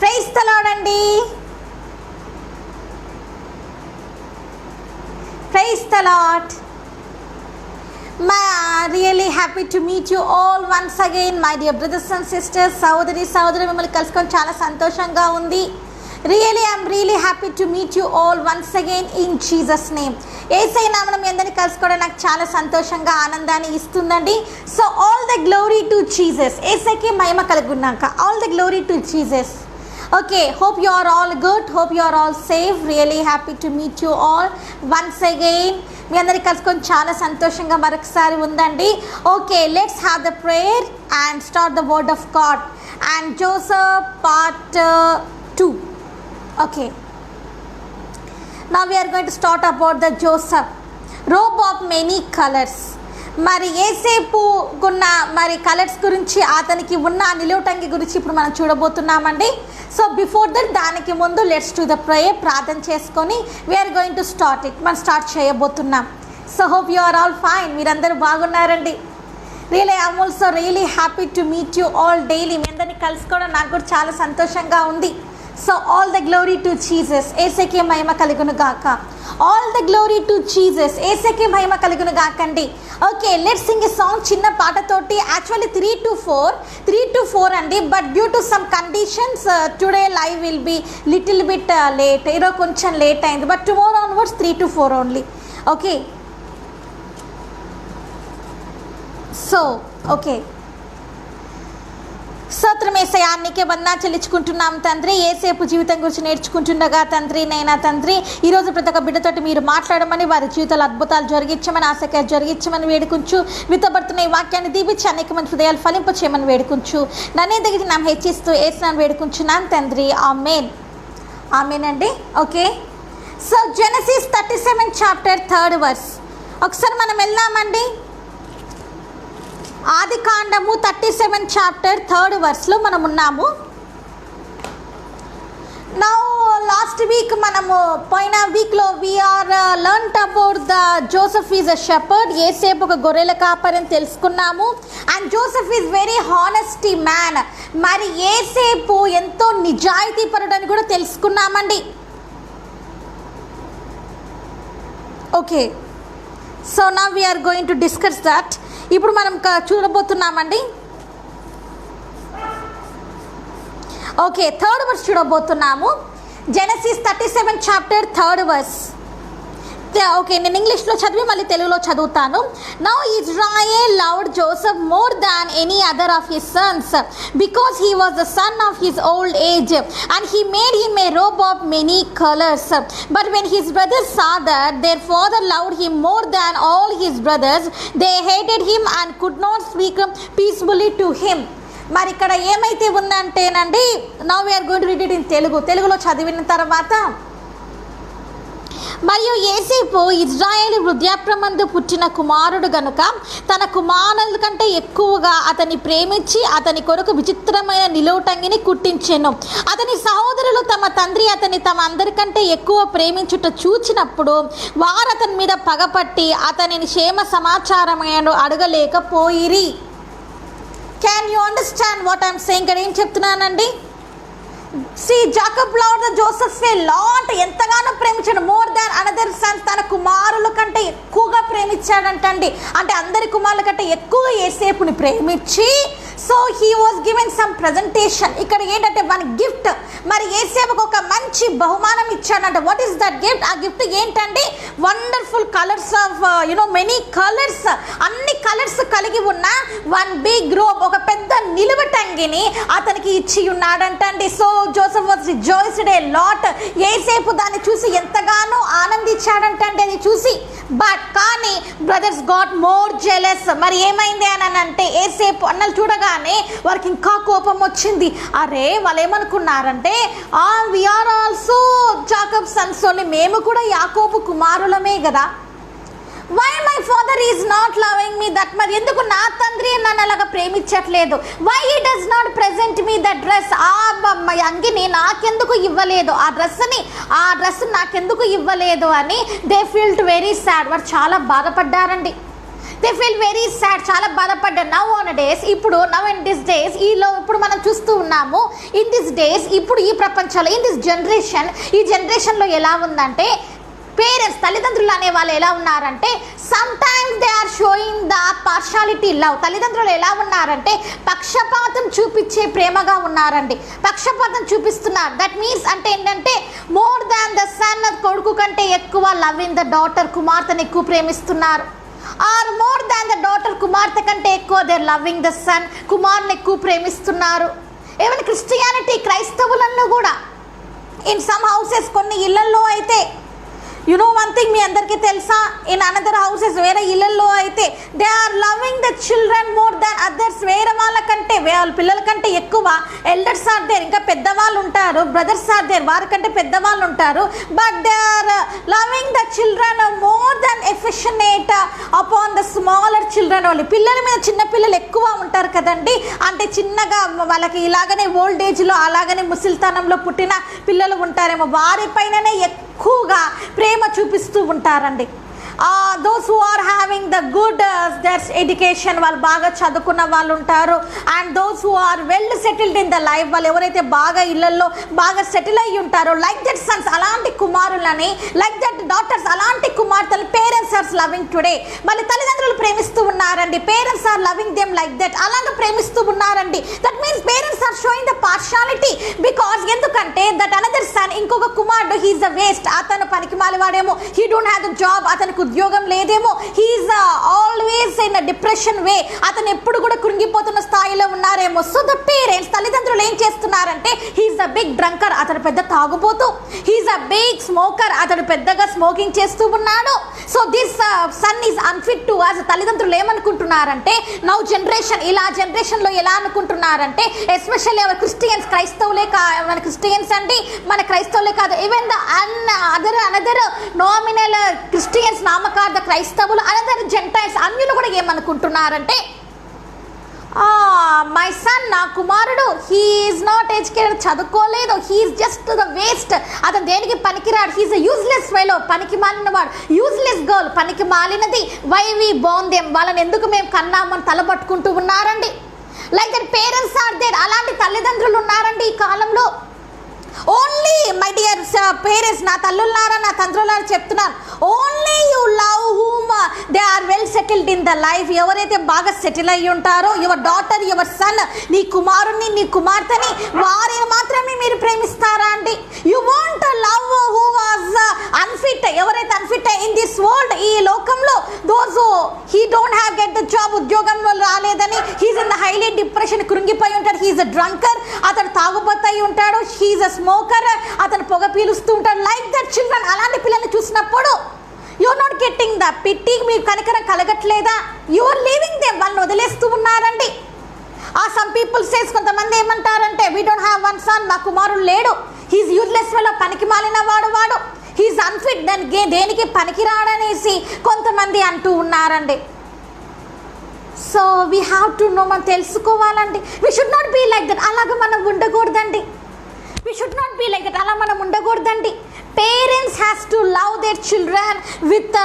Praise the lord అండి. Praise the lord. Really happy to meet you all once again, my dear brothers and sisters. సోదరి మిమ్మల్ని కలుసుకొని చాలా సంతోషంగా ఉంది. I'm really happy to meet you all once again in Jesus name. యేసయ్య నామమున మీ అందరిని కలుసుకోవడం నాకు చాలా సంతోషంగా ఆనందాన్ని ఇస్తుందండి. So all the glory to Jesus. యేసయ్యకి మహిమ కలుగునాక. All the glory to Jesus. Okay, hope you are all good, hope you are all safe. Really happy to meet you all once again. మీ అందరికీ కలుసుకొని చాలా సంతోషంగా మరొకసారి ఉందండి. Okay, let's have the prayer and start the word of God. And Joseph part 2. Okay, now we are going to start about the Joseph, robe of many colors. మరి ఏసేపు ఉన్న మరి colours గురించి, అతనికి ఉన్న నిలువుటంగి గురించి ఇప్పుడు మనం చూడబోతున్నామండి. సో బిఫోర్ దట్, దానికి ముందు లెట్స్ టు ద ప్రేయర్. ప్రార్థన చేసుకొని we're going to start it. మనం స్టార్ట్ చేయబోతున్నాం. So hope you are all fine. మీరందరూ బాగున్నారండి. I'm also really happy to meet you all daily. మీ అందరినీ కలుసుకోవడం నాకు కూడా చాలా సంతోషంగా ఉంది. So all the glory to Jesus. యేసయ్యకి మహిమ కలుగును గాక. All the glory to Jesus. యేసయ్యకి మహిమ కలుగును గాకండి. Okay, let's sing a song. చిన్న పాటతోటి. యాక్చువల్లీ 3 to 4 అండి. But due to some conditions today live will be little bit late. ఈరోజు కొంచెం లేట్ అయింది. But tomorrow onwards 3 to 4 only. Okay, so okay. స్తోత్రం యేసయ్యా, నీకే వందనాలు చెల్లించుకుంటున్నాం తండ్రి. ఏసేపు జీవితం గురించి నేర్చుకుంటుండగా తండ్రి, నైనా తండ్రి, ఈరోజు ప్రతి ఒక్క బిడ్డతోటి మీరు మాట్లాడమని, వారి జీవితాలు అద్భుతాలు జరిగించమని, ఆశగా జరిగించమని వేడుకుంటూ, విత్తబడుతున్న ఈ వాక్యాన్ని దీపించి అనేక మంది హృదయాలు ఫలింప చేయమని వేడుకుంటూ, నన్నే దగ్గర నా హెచ్చిస్తూ ఏసునాను వేడుకుంటున్నాను తండ్రి. ఆమేన్. ఆమేన్ అండి. Okay, so Genesis 37 chapter 3rd verse. ఒకసారి మనం వెళ్దామండి. ఆది కాండము 37 చాప్టర్ 3rd verseలో మనం ఉన్నాము. నౌ లాస్ట్ వీక్ మనము పోయిన వీక్లో we're learnt about the Joseph is a shepherd. Yesepu ఒక గొర్రెల కాపరిని తెలుసుకున్నాము. And Joseph is very honesty man. మరి యేసేపు ఎంతో నిజాయితీ పరుడని కూడా తెలుసుకున్నామండి. Okay, so now we're going to discuss that. ఇప్పుడు మనం చూడబోతున్నామండి. ఓకే, 3rd verse చూడబోతున్నాము. Genesis 37 chapter 3rd verse. Okay, నేను ఇంగ్లీష్లో చదివి మళ్ళీ తెలుగులో చదువుతాను. Now Israel loved Joseph more than any other of his sons because he was the son of his old age and he made him a robe of many colours. But when his brothers saw that their father loved him more than all his brothers they hated him and could not speak peacefully to him. మరి ఇక్కడ ఏమైతే ఉందంటేనండి, now we're going to read it in తెలుగులో చదివిన తర్వాత, మరియు యేసేపు ఇజ్రాయేలు వృద్ధాప్యమందు పుట్టిన కుమారుడు గనుక తన కుమారుల కంటే ఎక్కువగా అతన్ని ప్రేమించి అతని కొరకు విచిత్రమైన నిలువుటంగిని కుట్టించెను. అతని సహోదరులు తమ తండ్రి అతన్ని తమ అందరికంటే ఎక్కువ ప్రేమించుట చూచినప్పుడు వారు అతని మీద పగపట్టి అతనిని క్షేమ సమాచారమైన అడగలేకపోయిరి. Can you understand what I'm saying? ఇక్కడ ఏం చెప్తున్నానండి? Jacob loved Joseph a lot. ఎంతగానో ప్రేమించాడు. More than another sons. తన కుమారుల కంటే ఎక్కువగా ప్రేమించాడంటండి. అంటే అందరి కుమారుల కంటే ఎక్కువగా యేసేపుని ప్రేమించి, so he was given some presentation. ఇక్కడ ఏంటంటే వన్ గిఫ్ట్. మరి యేసేపుకు ఒక మంచి బహుమానం ఇచ్చాడంట. What is that gift? ఆ గిఫ్ట్ ఏంటండి? Wonderful colours of many colours. అన్ని కలర్స్ కలిగి ఉన్న వన్ బిగ్ రోబ్, ఒక పెద్ద నిలువటంగిని అతనికి ఇచ్చి ఉన్నాడంటండి. So Joseph was rejoiced a lot. Yesepu దాన్ని చూసి ఎంతగానో ఆనందించాడంటండి అది చూసి. బట్ కానీ బ్రదర్స్ గాట్ మోర్ జెలస్. మరి ఏమైంది అని అంటే, యేసేపు అన్నలు చూడగానే వారికి ఇంకా కోపం వచ్చింది. అరే, వాళ్ళు ఏమనుకున్నారంటే, we're also Jacob sons only. మేము కూడా యాకోబు కుమారులమే కదా. Why my father is not loving me that. మరి ఎందుకు నా తండ్రి నన్ను అలాగా ప్రేమించట్లేదు? Why he does not present me that dress. ఆ అంగిని నాకెందుకు ఇవ్వలేదు? ఆ డ్రెస్ నాకెందుకు ఇవ్వలేదు అని దే ఫీల్డ్ వెరీ సాడ్. వారు చాలా బాధపడ్డారండి. దే ఫీల్ వెరీ సాడ్, చాలా బాధపడ్డారు. నవ్ ఇన్ దిస్ డేస్ ఇప్పుడు మనం చూస్తూ ఉన్నాము. ఇన్ దిస్ డేస్ ఇప్పుడు ఈ ప్రపంచంలో ఇన్ దిస్ జనరేషన్, ఈ జనరేషన్లో ఎలా ఉందంటే పేరెంట్స్, తల్లిదండ్రులు అనే వాళ్ళు ఎలా ఉన్నారంటే sometimes they are showing the partiality love. తల్లిదండ్రులు ఎలా ఉన్నారంటే పక్షపాతం చూపించే ప్రేమగా ఉన్నారండి, పక్షపాతం చూపిస్తున్నారు. దట్ మీన్స్ అంటే ఏంటంటే మోర్ దాన్ ద సన్, కొడుకు కంటే ఎక్కువ లవింగ్ ద డాటర్, కుమార్తెను ఎక్కువ ప్రేమిస్తున్నారు. Or more than the daughter, కుమార్తె కంటే ఎక్కువ they are loving the son, కుమార్ని ఎక్కువ ప్రేమిస్తున్నారు. ఈవెన్ క్రిస్టియానిటీ, క్రైస్తవులలో కూడా ఇన్ సమ్ హౌసెస్, కొన్ని ఇళ్లలో అయితే యు నో వన్ థింగ్, మీ అందరికీ తెలుసా, ఇన్ అనదర్ హౌసెస్, వేరే ఇళ్లలో అయితే they are loving the children more than others. వేరే వాళ్ళకంటే, వాళ్ళ పిల్లల కంటే ఎక్కువ ఎల్డర్స్ ఆర్ దేర్, ఇంకా పెద్దవాళ్ళు ఉంటారు, బ్రదర్స్ ఆర్ దేర్, వారికంటే పెద్దవాళ్ళు ఉంటారు. But they are loving the children more than affectionate upon the smaller children only. పిల్లల మీద, చిన్న పిల్లలు ఎక్కువ ఉంటారు కదండి, అంటే చిన్నగా వాళ్ళకి ఇలాగనే ఓల్డ్ ఏజ్లో అలాగనే ముసలితనంలో పుట్టిన పిల్లలు ఉంటారేమో, వారిపైననే ఎక్కువగా ప్రేమ చూపిస్తూ ఉంటారండి. Those who are having the good that's education, వాళ్ళు బాగా చదువుకున్న వాళ్ళు ఉంటారు. And those who are well settled in the life, వాళ్ళు ఎవరైతే బాగా ఇళ్లలో బాగా సెటిల్ అయ్యి ఉంటారో, లైక్ దట్ సన్స్, అలాంటి కుమారులని, లైక్ దట్ డాటర్స్, అలాంటి కుమార్తెలు పేరెంట్స్ ఆర్ లవింగ్ టుడే. మళ్ళీ తల్లిదండ్రులు ప్రేమిస్తూ ఉన్నారండి, parents are loving them like that, అలాగే ప్రేమిస్తూ ఉన్నారండి. That means parents are showing the partiality, because ఎందుకంటే దట్ అనదర్ సన్, ఇంకొక కుమారుడు, హీఈస్ ద వేస్ట్, అతను పనికి మాలివాడేమో, he don't have the job, అతనికి ఉద్యోగం లేదేమో, he's always in depression way, అతను ఎప్పుడు కూడా కృంగిపోతున్న స్థాయిలో ఉన్నారేమో. సో ద పేరెంట్స్, తల్లిదండ్రులు ఏం చేస్తున్నారంటే హీఈస్ అ బిగ్ డ్రంకర్, అతను పెద్ద తాగుబోతు, హీఈస్ అ బిగ్ స్మోకర్, అతను పెద్దగా స్మోకింగ్ చేస్తూ ఉన్నాడు. So this son is unfit to us. తల్లిదండ్రులు ఏమనుకుంటున్నారంటే నౌ జనరేషన్, ఇలా జనరేషన్లో ఎలా అనుకుంటున్నారంటే ఎస్పెషల్లీ అవర్ క్రిస్టియన్స్, క్రైస్తవులే మన క్రిస్టియన్స్ అండి, మన క్రైస్తవులే కాదు, even the another nominal Christians, నామకార్థ క్రైస్తవులు, అనదర్ జెంటైల్స్, అన్యులు కూడా ఏమనుకుంటున్నారంటే మై సన్, నా కుమారుడు, హీఈస్ నాట్ ఎడ్యుకేటెడ్, చదువుకోలేదు, హీఈస్ జస్ట్ ద వేస్ట్, అతను దేనికి పనికిరాడు, హీఈస్ అ యూజ్లెస్ ఫెలో, పనికి మాలినవాడు, యూజ్లెస్ గర్ల్, పనికి మాలినది, వై వి బోర్న్ దెమ్, వాళ్ళని ఎందుకు మేము కన్నామని తలపట్టుకుంటూ ఉన్నారండి. Like that parents are there, అలాంటి తల్లిదండ్రులు ఉన్నారండి ఈ కాలంలో. ఓన్లీ మై డియర్ పేరెంట్స్, నా తల్లులారా, నా తండ్రులారా చెప్తున్నాను, only you love whom they are well settled in the life. ఎవరైతే బాగా సెటిల్ అయ్యి ఉంటారో, యువర్ డాటర్, యువర్ సన్, నీ కుమారుణ్ణి, నీ కుమార్తెని, వారిని మాత్రమే మీరు ప్రేమిస్తారా అండి? You want love who was unfit, ఎవరైతే అన్ఫిట్ ఇన్ దిస్ వరల్డ్, ఈ లోకంలో, those he don't have get the job, ఉద్యోగంలో రాలేదని, he's in the highly depression, కృంగిపోయి ఉంటాడు, హీఈస్ అ డ్రంకర్, అతను తాగుబోతయి ఉంటాడు, హీఈస్ అ స్మోకర్, అతను పొగ పీలుస్తూ ఉంటాడు, లైక్ దట్ చిల్డ్రన్. అలాంటి పిల్లల్ని చూసినప్పుడు you are not getting the pity, మీకు కనికరం కలగట్లేదా? యు ఆర్ లీవింగ్ దెమ్, వాళ్ళని వదిలేస్తూ ఉన్నారండి. సమ్ పీపుల్ సేస్, కొంతమంది ఏమంటారంటే we don't have one son, మా కుమారుడు లేడు, హీఈస్ యూజ్లెస్ ఫెలో, పనికి మాలిన వాడు, హీఈస్ అన్ఫిట్, దానికి దేనికి పనికిరాడనేసి కొంతమంది అంటూ ఉన్నారండి. So we have to know, మనం తెలుసుకోవాలండి. We should not be like that, అలాగ మనం ఉండకూడదండి. We should not be like that, అలా మనం ఉండకూడదండి. Parents has to love their children with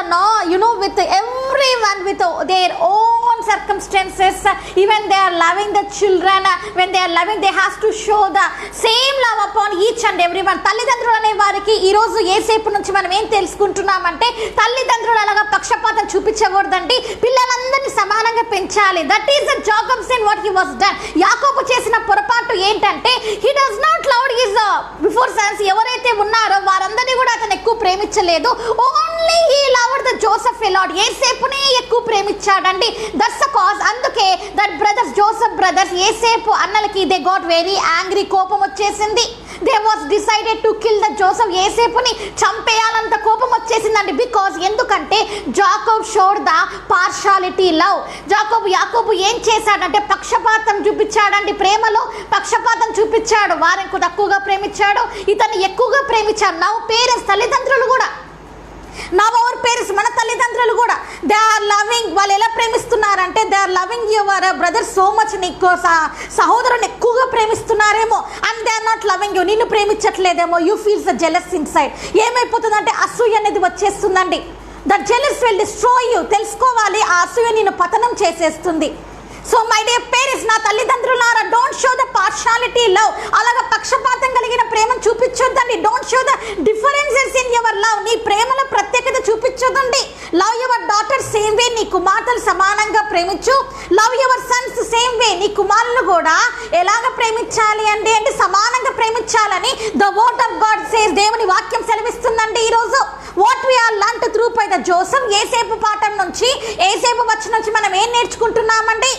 with everyone, with their own circumstances. Even they are loving the children, when they are loving, they has to show the same love upon each and everyone. తల్లిదండ్రులు అనే వారికి ఈరోజు ఏసేపు నుంచి మనం ఏం తెలుసుకుంటున్నామంటే తల్లిదండ్రులు అలాగా పక్షపాతం చూపించకూడదండి, పిల్లలందరినీ సమానంగా పెంచాలి. That is the Jacob sin what he was done. యాకోబు చేసిన పొరపాటు ఏంటంటే he does not love his before sons, ఎవరైతే ఉన్నారో వారందరినీ కూడా అతను ఎక్కువ ప్రేమించలేదు. Only he loved the Joseph a lot, యేసేపునే ఎక్కువ ప్రేమించాడండి. That's the cause. అందుకే that brothers, Joseph brothers, Yesepu అన్నలకి దే గాట్ వెరీ యాంగ్రీ, కోపం వచ్చేసింది. They was decided to kill the Joseph, యేసేపుని చంపేయాలంత కోపం వచ్చేసిందండి. బికాజ్ ఎందుకంటే Jacob showed the partiality love. Yakobu ఏం చేశాడంటే పక్షపాతం చూపించాడండి, ప్రేమలో పక్షపాతం చూపించాడు. వారికి తక్కువగా ప్రేమించాడు, ఇతన్ని ఎక్కువగా ప్రేమించాడు. నా పేరెంట్స్, తల్లిదండ్రులు కూడా, అవర్ పేరెంట్స్, మన తల్లిదండ్రులు కూడా దే ఆర్ లవింగ్, వాళ్ళు ఎలా ప్రేమిస్తున్నారంటే they are loving your brother so much, నీకు సహోదరుని ఎక్కువగా ప్రేమిస్తున్నారేమో, and they are not loving you, నిన్ను ప్రేమించట్లేదేమో. You feels the jealous inside. ఏమైపోతుందంటే అసూయ అనేది వచ్చేస్తుందండి. That jealous will destroy you. తెలుసుకోవాలి, ఆ అసూయ నిన్ను పతనం చేసేస్తుంది. సో మై డియర్ పేరెంట్స్, నా తల్లిదండ్రులారా, don't show the partiality love. అలాగా పక్షపాతం కలిగిన ప్రేమను చూపించొద్దండి. Don't show the differences in your love. నీ ప్రేమలో ప్రత్యేకత చూపించొద్దండి. Love your daughter same way. నీ కుమార్తెలు సమానంగా ప్రేమించు. Love your sons same way. నీ కుమారులను కూడా ఎలాగ ప్రేమించాలి అంటే సమానంగా ప్రేమించాలని the word of God says. దేవుని వాక్యం సెలవిస్తుందండి. ఈరోజు what we are learned through by the Joseph, Esepu పాఠం నుంచి, ఏసేపు వచ్చిన నుంచి మనం ఏం నేర్చుకుంటున్నామండి?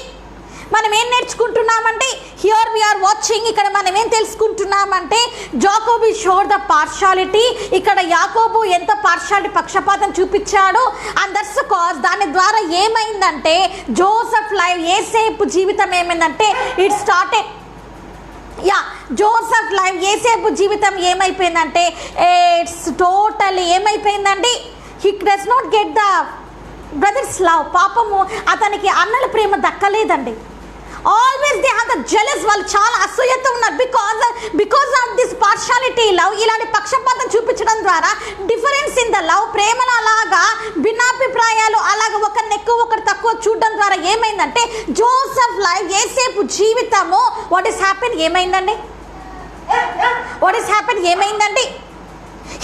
Here we are watching. ఇక్కడ మనం ఏం తెలుసుకుంటున్నామంటే జాకోబు షోడ్ ద పార్షాలిటీ. ఇక్కడ యాకోబు ఎంత పార్షాలిటీ, పక్షపాతం చూపించాడు. అండ్ దట్స్ కాజ్ దాని ద్వారా ఏమైందంటే జోసెఫ్ లైఫ్, ఏసేపు జీవితం ఏమైందంటే it started. Joseph life, Esepu జీవితం ఏమైపోయిందంటే ఇట్స్ టోటల్ ఏమైపోయిందండి. He does not get the brothers love. పాపము అతనికి అన్నల ప్రేమ దక్కలేదండి. Always they have the jealous. వాళ్ళు చాలా అసూయతో ఉన్నారు. Because of this partiality love. ఇలాంటి పక్షపాతం చూపించడం ద్వారా డిఫరెన్స్ ఇన్ ద లవ్, ప్రేమలో అలాగా భిన్నాభిప్రాయాలు, అలాగా ఒకరిని ఎక్కువ ఒకరు తక్కువ చూడడం ద్వారా ఏమైందంటే జోసెఫ్ లైఫ్, ఏసేపు జీవితము వాట్ ఈస్ హ్యాపెన్ ఏమైందండి?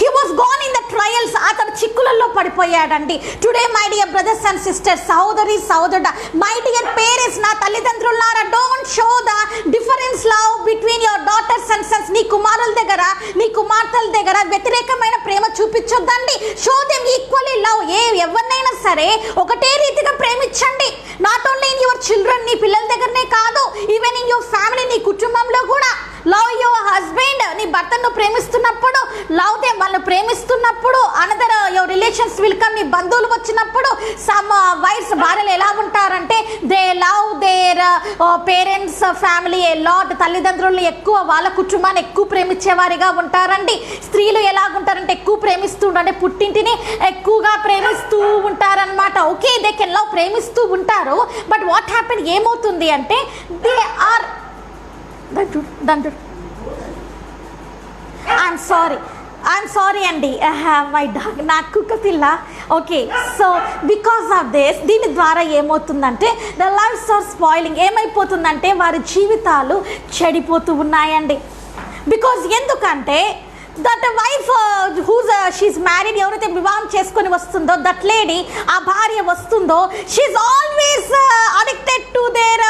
He was gone in the trials. అతను చిక్కులలో పడిపోయాడండి. Today my dear brothers and sisters, సహోదరుడా, మై డియర్ పేరెంట్స్, నా తల్లిదండ్రులారా, don't show the difference love between your daughters and sons. నీ కుమారుల దగ్గర, నీ కుమార్తెల దగ్గర వ్యతిరేకమైన ప్రేమ చూపించొద్దండి. Show them equally love. ఎవరినైనా సరే ఒకటే రీతిగా ప్రేమించండి. Not only in your children, నీ పిల్లల దగ్గరనే కాదు, ఈవెన్ ఇన్ యువర్ ఫ్యామిలీ, నీ కుటుంబంలో కూడా. Love your husband. నీ భర్తను ప్రేమిస్తున్నప్పుడు లవ్ దెమ్. వాళ్ళు ప్రేమిస్తున్నప్పుడు another your relations will come. నీ బంధువులు వచ్చినప్పుడు సమ్ వైఫ్స్, భార్యలు ఎలా ఉంటారంటే they love their parents family a lot. తల్లిదండ్రులను ఎక్కువ, వాళ్ళ కుటుంబాన్ని ఎక్కువ ప్రేమించేవారిగా ఉంటారండి. స్త్రీలు ఎలాగుంటారంటే ఎక్కువ ప్రేమిస్తూ ఉంటారు, పుట్టింటిని ఎక్కువగా ప్రేమిస్తూ ఉంటారనమాట. ఓకే, దే కెన్ లవ్, ప్రేమిస్తూ ఉంటారు. బట్ వాట్ హ్యాపెన్, ఏమవుతుంది అంటే దే ఆర్ ఐఎమ్ సారీ అండి, మై డాగ్, నా కుక్క పిల్ల. Okay, so because of this, దీని ద్వారా ఏమవుతుందంటే ద లైఫ్స్ ఆర్ స్పాయిలింగ్. ఏమైపోతుందంటే వారి జీవితాలు చెడిపోతూ ఉన్నాయండి. బికాజ్ ఎందుకంటే that wife whose she's married, ఎవరైతే వివాహం చేసుకొని వస్తుందో దట్ లేడీ, ఆ భార్య వస్తుందో, she's always addicted to their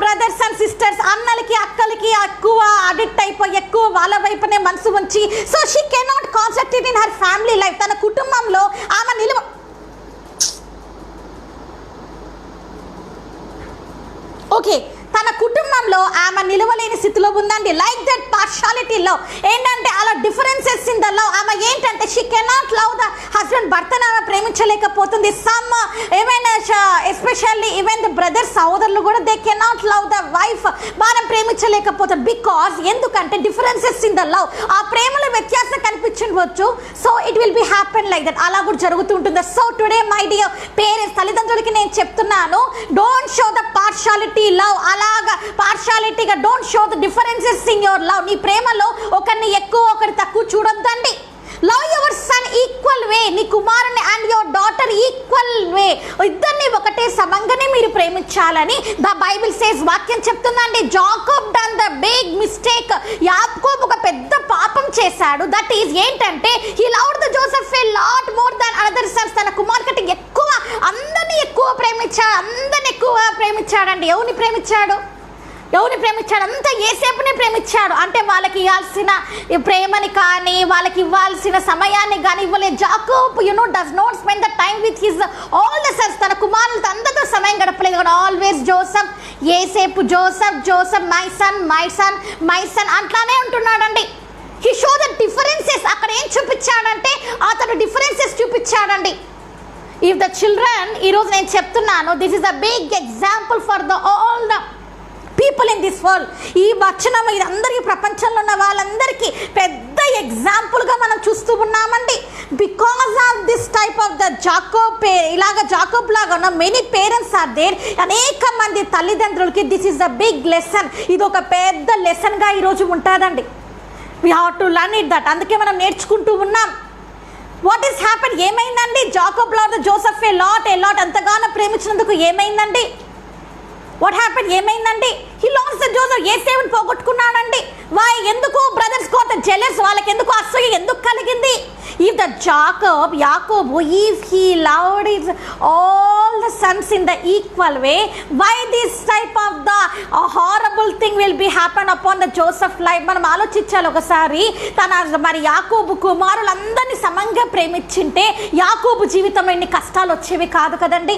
brothers and sisters. అన్నలకి అక్కలకి ఎక్కువ అడిక్ట్ అయిపోయి ఎక్కువ వాళ్ళ వైపునే మనసు ఉంచి, so she cannot concentrate in her family life. తన కుటుంబంలో ఆమె తన కుటుంబంలో ఆమె నిలవలేని స్థితిలో ఉందండి. Like that partiality love. ఏంటంటే అలా డిఫరెన్సెస్ ఇన్ ద లవ్. ఆమె ఏంటంటే she cannot love the husband. భర్తను ఆమె ప్రేమించలేకపోతుంది. Some even especially even the brothers, సహోదరులు కూడా they cannot love the wife. భార్య ప్రేమించలేకపోతారు. బికాజ్ ఎందుకంటే డిఫరెన్సెస్ ఇన్ ద లవ్. ఆ ప్రేమలో వ్యత్యాసం కనిపించవచ్చు. So it will be happen like that. అలా కూడా జరుగుతూ ఉంటుంది. So today my dear parents, తల్లిదండ్రులకి నేను చెప్తున్నాను, don't show the partiality love. అలాగా పార్షాలిటీగా don't show the differences in your love. నీ ప్రేమలో ఒకరిని ఎక్కువ ఒకరి తక్కువ చూడొద్దండి. లవ్ యువర్ సన్ ఈక్వల్ వే. నీ కుమారుని అండ్ యువర్ డాటర్ ఈక్వల్ వే. ఇద్దరిని ఒకటే సమంగానే మీరు ప్రేమించాలని ద బైబిల్ సేస్. వాక్యం చెప్తుందండి, Jacob done the big mistake. యాకోబు ఒక పెద్ద పాపం చేశాడు. దట్ ఈజ్ ఏంటంటే he loved the Joseph a lot more than other sons. తన కుమార్తె ఎక్కువ, అందరినీ ఎక్కువ ప్రేమించాడండి. ఎవరిని ప్రేమించాడు? అంతా ఏసేపునే ప్రేమించాడు. అంటే వాళ్ళకి ఇవ్వాల్సిన ప్రేమని కానీ, వాళ్ళకి ఇవ్వాల్సిన సమయాన్ని కానీ ఇవ్వలేదు. Jacob does not spend the time with his all the sons. తన కుమారులతో అందరితో సమయం గడపలేదు. ఆల్వేస్ జోసెఫ్, ఏసేపు, జోసెఫ్ మై సన్ అట్లానే ఉంటున్నాడండి. He show the differences. అక్కడ ఏం చూపించాడంటే అతను డిఫరెన్సెస్ చూపించాడండి. ఇఫ్ ద చిల్డ్రన్, ఈరోజు నేను చెప్తున్నాను, this is the big example for the all the people in this world. ఈ వచనం ఇది అందరికీ, ప్రపంచంలో ఉన్న వాళ్ళందరికీ పెద్ద ఎగ్జాంపుల్గా మనం చూస్తూ ఉన్నామండి. Because of this type of the Jacob, ఇలాగ జాకోబ్ లాగా ఉన్న మెనీ పేరెంట్స్ ఆర్ దేర్. అనేక మంది తల్లిదండ్రులకి this is the big lesson. ఇది ఒక పెద్ద లెసన్గా ఈరోజు ఉంటుందండి. We have to learn it that. అందుకే మనం నేర్చుకుంటూ ఉన్నాం. What is happen? ఏమైందండి? Jacob loved Joseph a lot ఎంతగానో ప్రేమించినందుకు ఏమైందండి? What happen? ఏమైందండి? హీ లాస్ట్ ద జోసెఫ్, యేసేపుని పోగొట్టుకున్నాడండి. వై? ఎందుకు? బ్రదర్స్ గాట్ జెలస్, వాళ్ళకి ఎందుకు అసూయ ఎందుకు కలిగింది? If the Yakobu if he loved his all the sons in the equal way, why this type of the horrible thing will be happen upon the Joseph life? మనం ఆలోచించాలి ఒకసారి. మరి యాకోబు కుమారులందరినీ సమంగా ప్రేమించింటే యాకోబు జీవితంలో ఎన్ని కష్టాలు వచ్చేవి కాదు కదండి.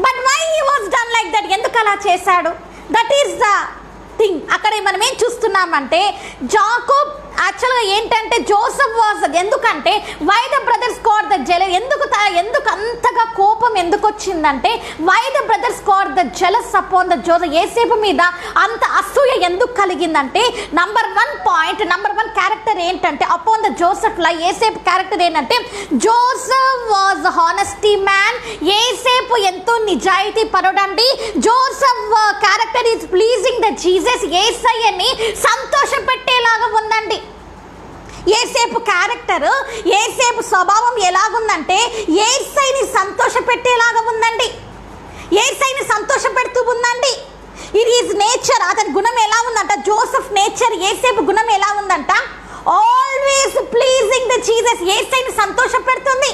But why he was done like that? ఎందుకు అలా చేశాడు? That is the thing. అక్కడ మనం ఏం చూస్తున్నామంటే జాకోబ్ యాక్చువల్గా ఏంటంటే జోసెఫ్ వాజ్, ఎందుకంటే why the brothers got the jealous, ఎందుకు అంతగా కోపం ఎందుకు వచ్చిందంటే why the brothers got the jealous upon the Joseph, యేసేపు మీద అంత అసూయ ఎందుకు కలిగిందంటే నంబర్ వన్ క్యారెక్టర్ ఏంటంటే అపాన్ ద జోసెఫ్ లా యేసేపు క్యారెక్టర్ ఏంటంటే జోసెఫ్ వాజ్ హానెస్టీ మ్యాన్. యేసేపు ఎంతో నిజాయితీ పరుడండి. Joseph character is pleasing the Jesus, యేసయ్యని సంతోష పెట్టేలాగా ఉందండి. యేసేపు క్యారెక్టర్, యేసేపు స్వభావం ఎలాగుందంటే యేసయ్యని సంతోష పెట్టేలాగా ఉందండి. యేసయ్యని సంతోష పెడుతూ ఉందండి. It is nature. అతని గుణం ఎలా ఉందంట? జోసెఫ్ నేచర్, యేసేపు గుణం ఎలా ఉందంట? ఆల్వేస్ ప్లీజింగ్ ద జీసస్, యేసయ్యని సంతోష పెడుతుంది.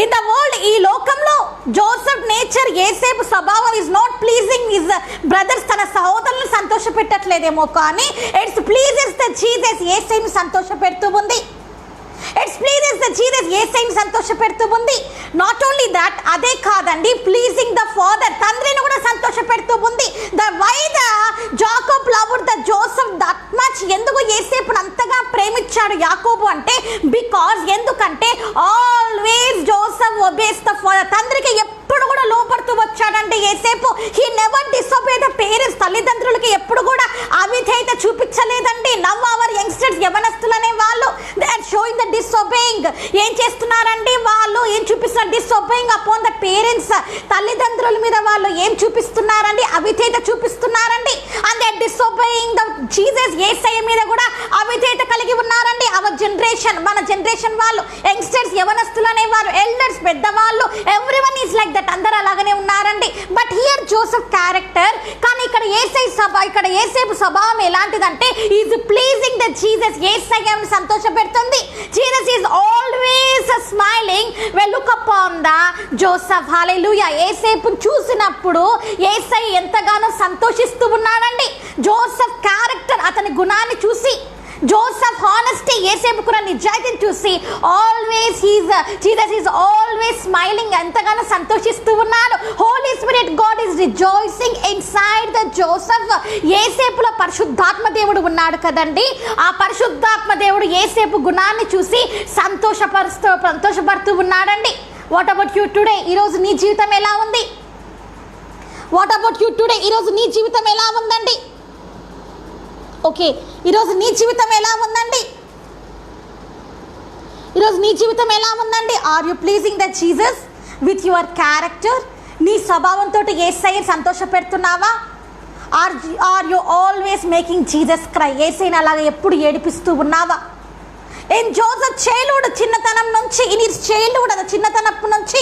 ఇన్ ద వరల్డ్, ఈ లోకంలో జోసెఫ్ నేచర్, యేసేపు స్వభావం is not pleasing his brothers, తన సహోదరులను సంతోష పెట్టట్లేదేమో కానీ ఇట్స్ ప్లీజెస్ ద జీసస్, యేసయ్యని సంతోష పెడుతూ ఉంది. ఇట్స్ ప్లీజెస్ ద జీసస్, యేసయ్యని సంతోష పెడుతూ ఉంది. నాట్ ఓన్లీ దట్, అదే కాదండి, ప్లీజింగ్ ద ఫాదర్, తండ్రిని కూడా సంతోష పెడుతూ ఉంది. The why the Jacob loved the Joseph that much, ఎందుకు యేసేపుని అంతగా ప్రేమించాడు యాకోబు అంటే బికాజ్, ఎందుకంటే always Joseph obeys the father, తండ్రికి ఎప్పుడు కూడా లోపడుతూ వచ్చాడంటే యేసేపు. He never disobey the parents, తల్లిదండ్రులకి ఎప్పుడు కూడా అవిధేయత చూపించలేదండి. నవ్ అవర్ యంగ్స్టర్స్, యవనస్తులు అనే వాళ్ళు they are showing the disobeying. ఏం చేస్తున్నారండి వాళ్ళు? ఏం చూపిస్తున్నారు? డిసోబేయింగ్ అపాన్ ద పేరెంట్స్, తల్లిదండ్రుల మీద వాళ్ళు ఏం చూపిస్తున్నారండి? అవిధేయత చూపిస్తున్నారండి. And they are disobeying the Jesus, యేసయ్య మీద కూడా అవిధేయత కలిగి ఉన్నారండి. అవర్ జనరేషన్, మన జనరేషన్ వాళ్ళు, యంగ్స్టర్స్, యవనస్తులు అనేవారు, ఎల్డర్స్, పెద్దవాళ్ళు, ఎవ్రీవన్ ఈజ్ లైక్ దట్, అందరూ అలాగనే ఉన్నారండి. బట్ హియర్ జోసెఫ్ క్యారెక్టర్, కానీ ఇక్కడ యేసేపు స్వభావం ఎలాంటిదంటే ఈజ్ ప్లీజింగ్ ద జీసస్, యేసయ్యని సంతోషపెడుతుంది. Jesus is always smiling when look upon the Joseph. Hallelujah. యేసేపుని చూసినప్పుడు యేసయ్య ఎంతగానో సంతోషిస్తూ ఉన్నాడండి. జోసెఫ్ క్యారెక్టర్, అతని గుణాన్ని చూసి, జోసెఫ్ హానెస్టీ, యేసేపుకున్న నిజాయితీని చూసి always Jesus is always smiling, ఎంతగానో సంతోషిస్తూ ఉన్నాడు. Holy Spirit God is rejoicing inside the Joseph. యేసేపులో పరిశుద్ధాత్మ దేవుడు ఉన్నాడు కదండి. ఆ పరిశుద్ధాత్మ దేవుడు యేసేపు గుణాన్ని చూసి సంతోషపడుతూ ఉన్నాడండి. What about you today? ఈరోజు నీ జీవితం ఎలా ఉంది? What about you today? ఈరోజు నీ జీవితం ఎలా ఉందండి? ఓకే, ఈరోజు నీ జీవితం ఎలా ఉందండి? ఈరోజు నీ జీవితం ఎలా ఉందండి? Are you pleasing the Jesus with your character? నీ స్వభావంతో యేసయ్యని సంతోష పెడుతున్నావా? Are you always making Jesus cry? యేసయ్యని అలాగా ఎప్పుడు ఏడిపిస్తూ ఉన్నావా? ఇన్ జోసెఫ్ చైల్డ్హుడ్, చిన్నతనం నుంచి, ఇన్ హిస్ చైల్డ్హుడ్, అది చిన్నతనపు నుంచి,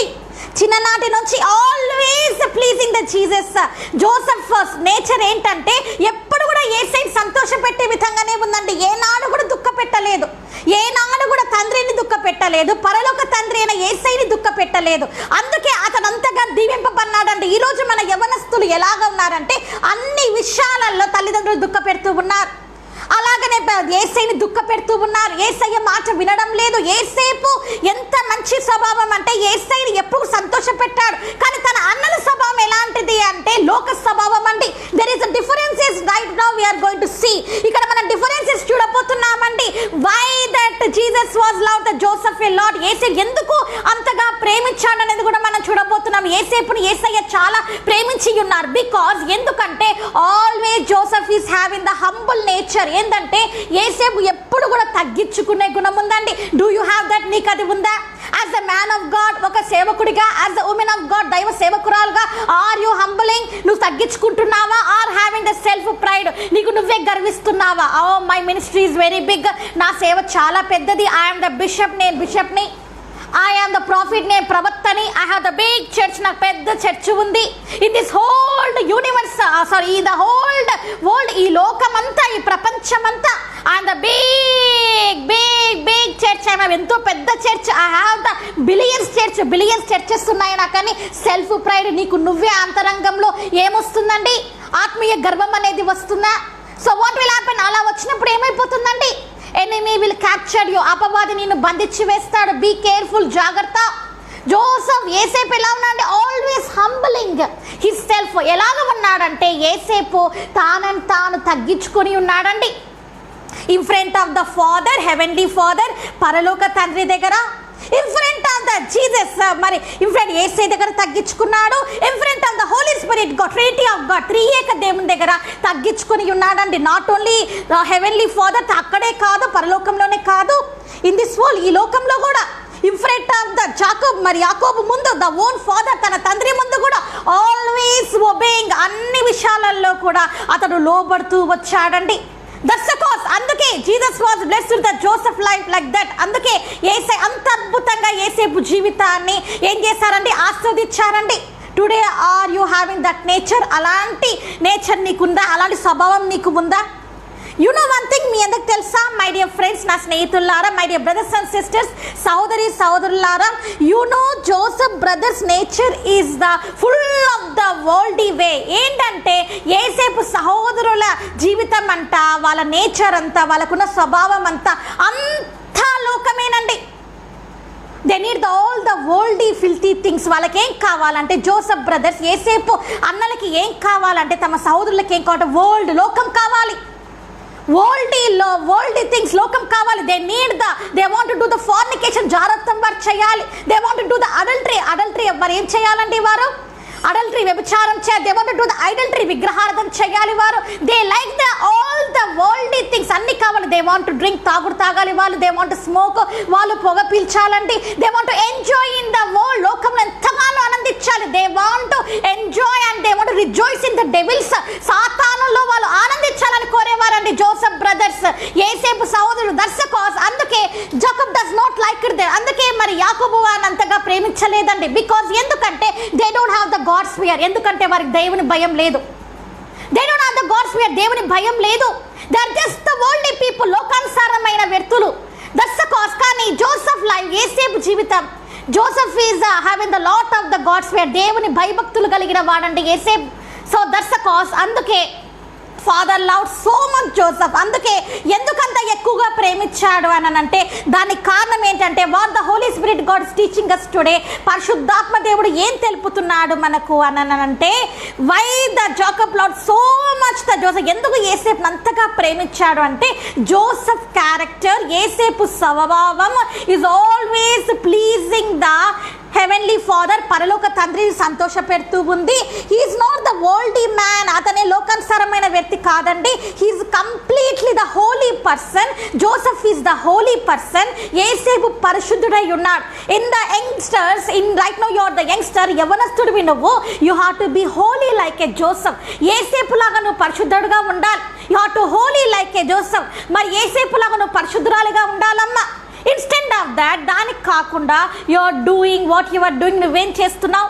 చిన్ననాటి నుంచి always pleasing the Jesus. Joseph nature ఏంటంటే ఎప్పుడు కూడా యేసయ్యని సంతోష పెట్టే విధంగానే ఉందండి. ఏనాడు కూడా దుఃఖ పెట్టలేదు, ఏనాడు కూడా తండ్రిని దుఃఖ పెట్టలేదు, పరలోక తండ్రి అయిన యేసయ్యని దుఃఖ పెట్టలేదు. అందుకే అతను అంతగా దీవింపబడ్డాడండి. ఈరోజు మన యవనస్తులు ఎలాగా ఉన్నారంటే అన్ని విషయాలలో తల్లిదండ్రులు దుఃఖ పెడుతూ ఉన్నారు, అలాగనే యేసయ్యని దుఃఖ పెడుతూ ఉన్నారు. యేసయ్య మాట వినడం లేదు. యేసేపు ఎంత మంచి స్వభావం అంటే యేసయ్యని ఎప్పుడు సంతోష పెట్టాడు. కానీ తన అన్నల స్వభావం ఎలాంటిది అంటే లోక స్వభావం అండి. There is differences right now we are going to see. ఇక్కడ మనం డిఫరెన్సెస్ చూడబోతున్నామండి. Why that Jesus was loved the Joseph a lot, యేసేపు ఎందుకు అంతగా ప్రేమించాడు అనేది కూడా మనం చూడబోతున్నాం. యేసేపుని యేసయ్య చాలా ప్రేమించి ఉన్నారు. బికాజ్ ఎందుకంటే always Joseph is having the humble nature. ఏంటంటే యేసేపు ఎప్పుడు కూడా తగ్గించుకునే గుణం ఉందండి. Do you have that? నీకు అది ఉందా? As a man of God, ఒక సేవకుడిగా, as a woman of God, దైవ సేవకురాలుగా, ఆర్ యు హంబలింగ్, నువ్వు తగ్గించుకుంటున్నావా? Are having the self pride, నీకు నువ్వే గర్విస్తున్నావా? Oh my ministry is very big, నా సేవ చాలా పెద్దది, ఐఎమ్ ద బిషప్, నేను బిషప్ని, ఐ ఆమ్ ద ప్రాఫిట్, నేను ప్రవక్తని, I have the big church, నాకు పెద్ద చర్చ్ ఉంది. ఇన్ దిస్ హోల్డ్ యూనివర్స్, ఈ ద హోల్డ్ వరల్డ్, ఈ లోకమంతా, ఈ ప్రపంచమంతా, I am the big big big church, I have ఎంతో పెద్ద church, I have the billions churches ఉన్నాయి నాకు. కానీ సెల్ఫ్ ప్రైడ్, నీకు నువ్వే అంతరంగంలో ఏమొస్తుందండి? ఆత్మీయ గర్వం అనేది వస్తుందా? So what will happen? అలా వచ్చినప్పుడు ఏమైపోతుందండి? ఎనిమీ విల్ క్యాప్చర్ యు, అపవాది నిన్ను బంధించి వేస్తాడు. బీ కేర్ఫుల్, జాగ్రత్త. జోసెఫ్ ఏసేపు ఎలా ఉన్నాడంటే ఆల్వేస్ హంబలింగ్ హిస్ సెల్ఫ్. ఎలాగ ఉన్నాడంటే ఏసేపు తాను తగ్గించుకొని ఉన్నాడండి. In front of the father, heavenly father, పరలోక తండ్రి దగ్గర, in front of the Jesus, మరి ఇన్ ఫ్రంట్ యేసే దగ్గర తగ్గించుకున్నాడు. In front of the Holy Spirit God, Trinity of God, త్రియేక దేవుని దగ్గర తగ్గించుకొని ఉన్నాడండి. నాట్ ఓన్లీ హెవెన్లీ ఫాదర్, అక్కడే కాదు, పరలోకంలోనే కాదు, ఇన్ దిస్ వరల్డ్, ఈ లోకంలో కూడా. In front of the Jacob, మరి యాకోబు ముందు, ద ఓన్ ఫాదర్, తన తండ్రి ముందు కూడా ఆల్వేస్ ఒబేయింగ్, అన్ని విషయాలలో కూడా అతడు లోబడుతూ వచ్చాడండి. That's the cause. అందుకే Jesus was blessed with the Joseph life like that. అందుకే యేసే అంత అద్భుతంగా యేసేపు జీవితాన్ని ఏం చేశారండి? ఆస్వాదించారండి. Today are you having that nature? అలాంటి నేచర్ నీకుందా? అలాంటి స్వభావం నీకు ఉందా? యు నో వన్ థింగ్, మీ అందరికి తెలుసా మై డియర్ ఫ్రెండ్స్, నా స్నేహితులారా, my dear brothers and sisters, సహోదరులారా, you know Joseph brothers nature is the full of the world way. ఏంటంటే యేసేపు సహోదరుల జీవితం అంతా, వాళ్ళ నేచర్ అంతా, వాళ్ళకున్న స్వభావం అంతా లోకమేనండి. They need all the world filthy things. వాళ్ళకి ఏం కావాలంటే, జోసెఫ్ బ్రదర్స్, యేసేపు అన్నలకి ఏం కావాలంటే, తమ సహోదరులకి ఏం కావాలంటే వరల్డ్, లోకం కావాలి. వరల్డ్ థింగ్స్, లోకం కావాలి. They want to do the fornication, జారత్వం వారు చేయాలి. They want to do the adultery మరి ఏం చేయాలండి వారు? అడల్టరీ, వ్యభిచారం చేయాలి. They want to do the idolatry, విగ్రహారాధన చేయాలి వారు. They like the all the world things, అన్ని కావాలి. దే వాంట్ టు డ్రింక్, తాగాలి వాళ్ళు. దే వాంట్ టు స్మోక్, వాళ్ళు పొగ పీల్చాలండి. They want to enjoy in the world, లోకంలో ఎంతగానో ఆనందించాలి. They want to enjoy and they want to rejoice in the devils, సాతానులో వాళ్ళు ఆనందించాలని కోరేవారండి జోసెఫ్ బ్రదర్స్, యేసేపు సహోదరుడు. That's the cause. అందుకే Jacob does not like it. అందుకే మరి యాకోబు వారిని అంతగా ప్రేమించలేదండి. బికాజ్ ఎందుకంటే they don't have the God's fear. ఎందుకంటే వారికి దేవుని భయం లేదు. They don't have the God's fear, దేవుని భయం లేదు. They are just the worldly people, లోకానుసారమైన వ్యక్తులు. That's the cause. కానీ జోసెఫ్ లైఫ్, యేసేపు జీవితం, Joseph is having the lot of the God's fear, దేవుని భయభక్తులు కలిగిన వాడండి యేసేపు. So that's the cause. అందుకే father love so much Joseph. అందుకే ఎందుకంత ఎక్కువగా ప్రేమించాడు అని అంటే దానికి కారణం ఏంటంటే, what the Holy Spirit God is teaching us today, పరిశుద్ధాత్మ దేవుడు ఏం తెలుపుతున్నాడు మనకు అని అంటే, why the Jacob love so much the Joseph, ఎందుకు యేసేపుని అంతగా ప్రేమించాడు అంటే, జోసెఫ్ క్యారెక్టర్, యేసేపు స్వభావం is always pleasing the heavenly father, పరలోక తండ్రిని సంతోష పెడుతూ ఉంది. He's not the worldly man, అతనే లోకానుసారమైన వ్యక్తి కాదండి. He's completely the holy person. Joseph is the holy person. యేసేపు పరిశుద్ధుడై ఉన్నాడు. In the youngsters, in right now you are the youngster, యవనస్తుడివి నువ్వు, you have to be holy like a Joseph. యేసేపు లాగా నువ్వు పరిశుద్ధుడుగా ఉండాలి. You have to holy like a Joseph. మరి యేసేపు లాగా నువ్వు పరిశుద్ధురాలిగా ఉండాలమ్మా. ఇన్స్టెండ్ ఆఫ్ దాట్, దానికి కాకుండా you are doing what you are doing, నువ్వేం చేస్తున్నావు?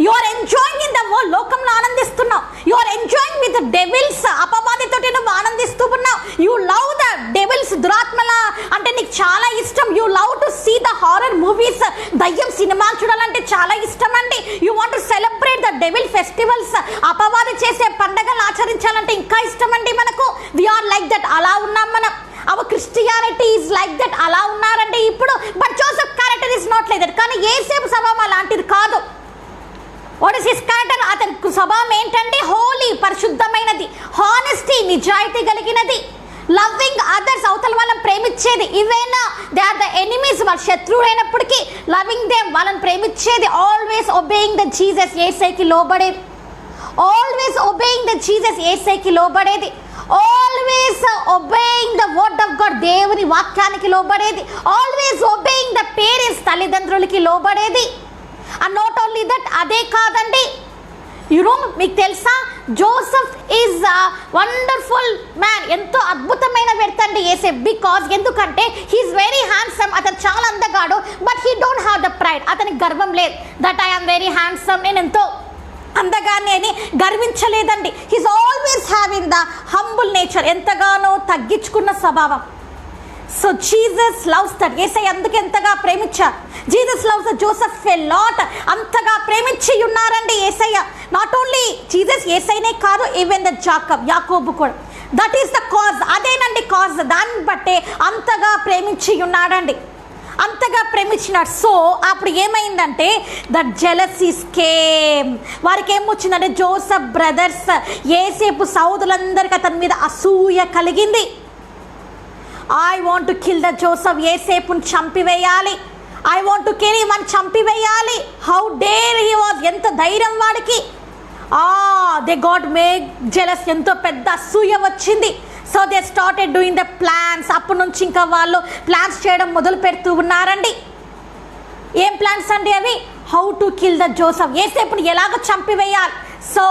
You are enjoying in the world, లోకంలో ఆనందిస్తున్నావు. You are enjoying with devils, అపవాదితోటి నువ్వు ఆనందిస్తూ ఉన్నావు. యు లవ్ ద డెవిల్స్, దురాత్మల అంటే నీకు చాలా ఇష్టం. You love to see the horror movies, దయ్యం సినిమాలు చూడాలంటే చాలా ఇష్టం అండి. You want to celebrate the devil festivals, అపవాది చేసే పండగలు ఆచరించాలంటే ఇంకా ఇష్టం అండి మనకు. వి ఆర్ లైక్ దట్, అలా ఉన్నాం మనం. Our Christianity is like that, అలా ఉన్నారండి ఇప్పుడు. But Joseph character is not like that. కానీ యేసేపు స్వభావం అలాంటిది కాదు. What is his character? అతని స్వభావం ఏంటంటే హోలీ, పరిశుద్ధమైనది, హానెస్టీ, నిజాయితీ కలిగినది, లవ్వింగ్ అదర్స్, అవతల వాళ్ళని ప్రేమించేది. Even they are the enemies, వాళ్ళ శత్రువులు అయినప్పటికీ లవింగ్ దెమ్, వాళ్ళని ప్రేమించేది. ఆల్వేస్ ఒబేయింగ్ ద జీసస్, యేసేకి లోబడేది. ఆల్వేస్ ఒబేయింగ్ ద జీసస్, యేసయ్యకి లోబడేది. Always obeying the word of God, దేవుని వాక్యానికి లోబడేది. ఆల్వేస్ ఒబేయింగ్ ద పేరెంట్స్, తల్లిదండ్రులకి లోబడేది. అండ్ నాట్ ఓన్లీ దట్, అదే కాదండి, మీకు తెలుసా జోసెఫ్ ఈజ్ వండర్ఫుల్ మ్యాన్, ఎంతో అద్భుతమైన వ్యక్తి అండి యేసే. బికాజ్ ఎందుకంటే హీఈస్ వెరీ హ్యాండ్సమ్, అతను చాలా అందగాడు. But he don't have the pride, అతనికి గర్వం లేదు. That I am very handsome, నేను ఎంతో అందగానే అని గర్వించలేదండి. He's always having the humble nature, ఎంతగానో తగ్గించుకున్న స్వభావం. So Jesus loves that, Yesayya అందుకు ఎంతగా ప్రేమించారు. Jesus loves Joseph a lot, అంతగా ప్రేమించి ఉన్నారండి యేసయ్య. నాట్ ఓన్లీ జీసస్, యేసయ్యనే కాదు, ఈవెన్ ద యాకోబు కూడా. దట్ ఈస్ ద కాజ్, అదేనండి కాజ్. దాన్ని బట్టే అంతగా ప్రేమించి ఉన్నాడండి, అంతగా ప్రేమించినాడు. సో అప్పుడు ఏమైందంటే దట్ జెలసీస్ కేమ్, వారికి ఏమొచ్చిందంటే జోసెఫ్ బ్రదర్స్, యేసేపు సోదరులందరికీ అతని మీద అసూయ కలిగింది. I want to kill the Joseph, యేసేపుని చంపివేయాలి. I want to kill him, చంపివేయాలి. హౌ డేర్ హీ వాజ్, ఎంత ధైర్యం వాడికి. దే గాట్ మేక్ జెలస్, ఎంతో పెద్ద అసూయ వచ్చింది. So they started doing the plans. అప్పటి నుంచి ఇంకా వాళ్ళు ప్లాన్స్ చేయడం మొదలు పెడుతూ ఉన్నారండి. ఏం ప్లాన్స్ అండి అవి? How to kill the Joseph, యేసేపుని ఎలాగో చంపివేయాలి. సో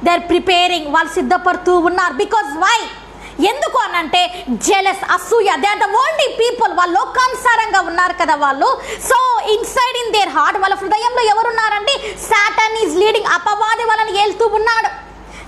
దే ఆర్ ప్రిపేరింగ్, వాళ్ళు సిద్ధపడుతూ ఉన్నారు. బికాజ్ వై, ఎందుకు అనంటే జెలస్, అసూయ. They are the worldly people, వాళ్ళు లోకానుసారంగా ఉన్నారు కదా వాళ్ళు. So inside in their heart, వాళ్ళ హృదయంలో ఎవరున్నారండి? సాటన్ ఈజ్ లీడింగ్, అపవాది వాళ్ళని ఏలుతూ ఉన్నాడు.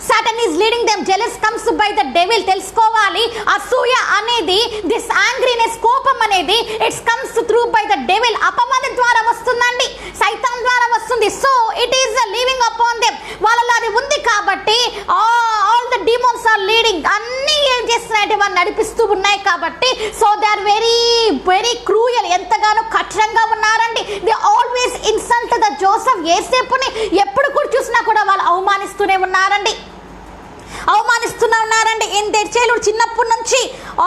Satan is leading them. Jealous comes by the devil. తెలుసుకోవాలి, అసూయ అనేది, దిస్ యాంగ్రీనెస్, కోపం అనేది, it's comes through by the devil, అపవాది ద్వారా వస్తుందండి, సైతాన్ ద్వారా వస్తుంది. So it is leaving upon them, వాళ్ళలో అది ఉంది కాబట్టి all the demons are leading, అన్నీ ఏం చేస్తున్నాయంటే వాళ్ళు నడిపిస్తూ ఉన్నాయి కాబట్టి. So they are very very cruel, ఎంతగానో కఠినంగా ఉన్నారండి. They always insult the Joseph, యేసేపుని ఎప్పుడు కూడా చూసినా కూడా వాళ్ళు అవమానిస్తూనే ఉన్నారండి. ఇన్ దేర్ చైల్డ్హుడ్, చిన్నప్పటి నుంచి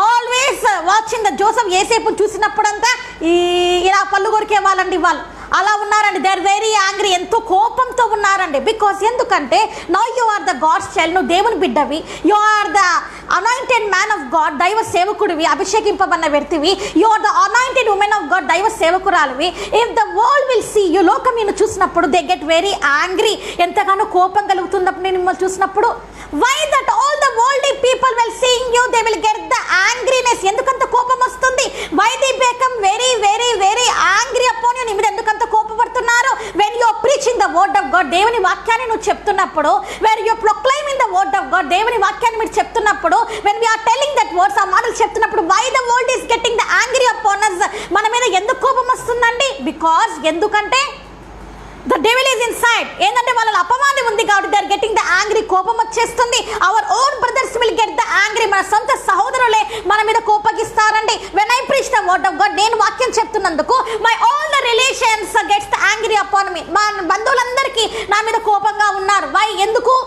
ఆల్వేస్ వాచింగ్ ద జోసెఫ్, యేసేపుని చూసినప్పుడంతా ఇలా పళ్ళు కొరికే వాళ్ళండి వాళ్ళు, అలా ఉన్నారండి. దే ఆర్ వెరీ యాంగ్రీ, ఎంతో కోపంతో ఉన్నారండి. బికాస్ ఎందుకంటే now you are the God's child, నువ్వు దేవుని బిడ్డవి. You are the anointed man of God, దైవ సేవకుడివి, అభిషేకింపబడిన వ్యక్తివి. You are the anointed women of God, దైవ సేవకురాలివి. If the world will see you, లోకం నిన్ను చూసినప్పుడు దే గెట్ వెరీ యాంగ్రీ, ఎంతగానో కోపం కలుగుతున్నప్పుడు నేను మిమ్మల్ని చూసినప్పుడు. Why that all the worldly people will seeing you, they will get the angriness, ఎందుకంత కోపం వస్తుంది? Why they become very very very angry upon you, నీ మీద ఎందుకంత కోపపడుతున్నారు? When you are preaching the word of God, దేవుని వాక్యాన్ని నువ్వు చెప్తున్నప్పుడు, when you proclaiming the word of God, దేవుని వాక్యాన్ని మీరు చెప్తున్నప్పుడు, when we are telling that words, ఆ మాటలు చెప్తున్నప్పుడు, why the world is getting the angry upon us, మన మీద ఎందుకు కోపం వస్తుందండి? బికాజ్ ఎందుకంటే ద డెవిల్ ఈజ్ ఇన్సైడ్, ఏంటంటే వాళ్ళ అపవాది ఉంది కాబట్టి they are getting the angry, కోపం వచ్చేస్తుంది. Our own brothers will get the angry, మన సొంత సహోదరులే మన మీద కోపగిస్తారండి. When I preach the word of God, నేను వాక్యం చెప్తున్నందుకు my all the relations gets the angry upon me, మా బంధువులందరికీ నా మీద కోపంగా ఉన్నారు. వై, ఎందుకు?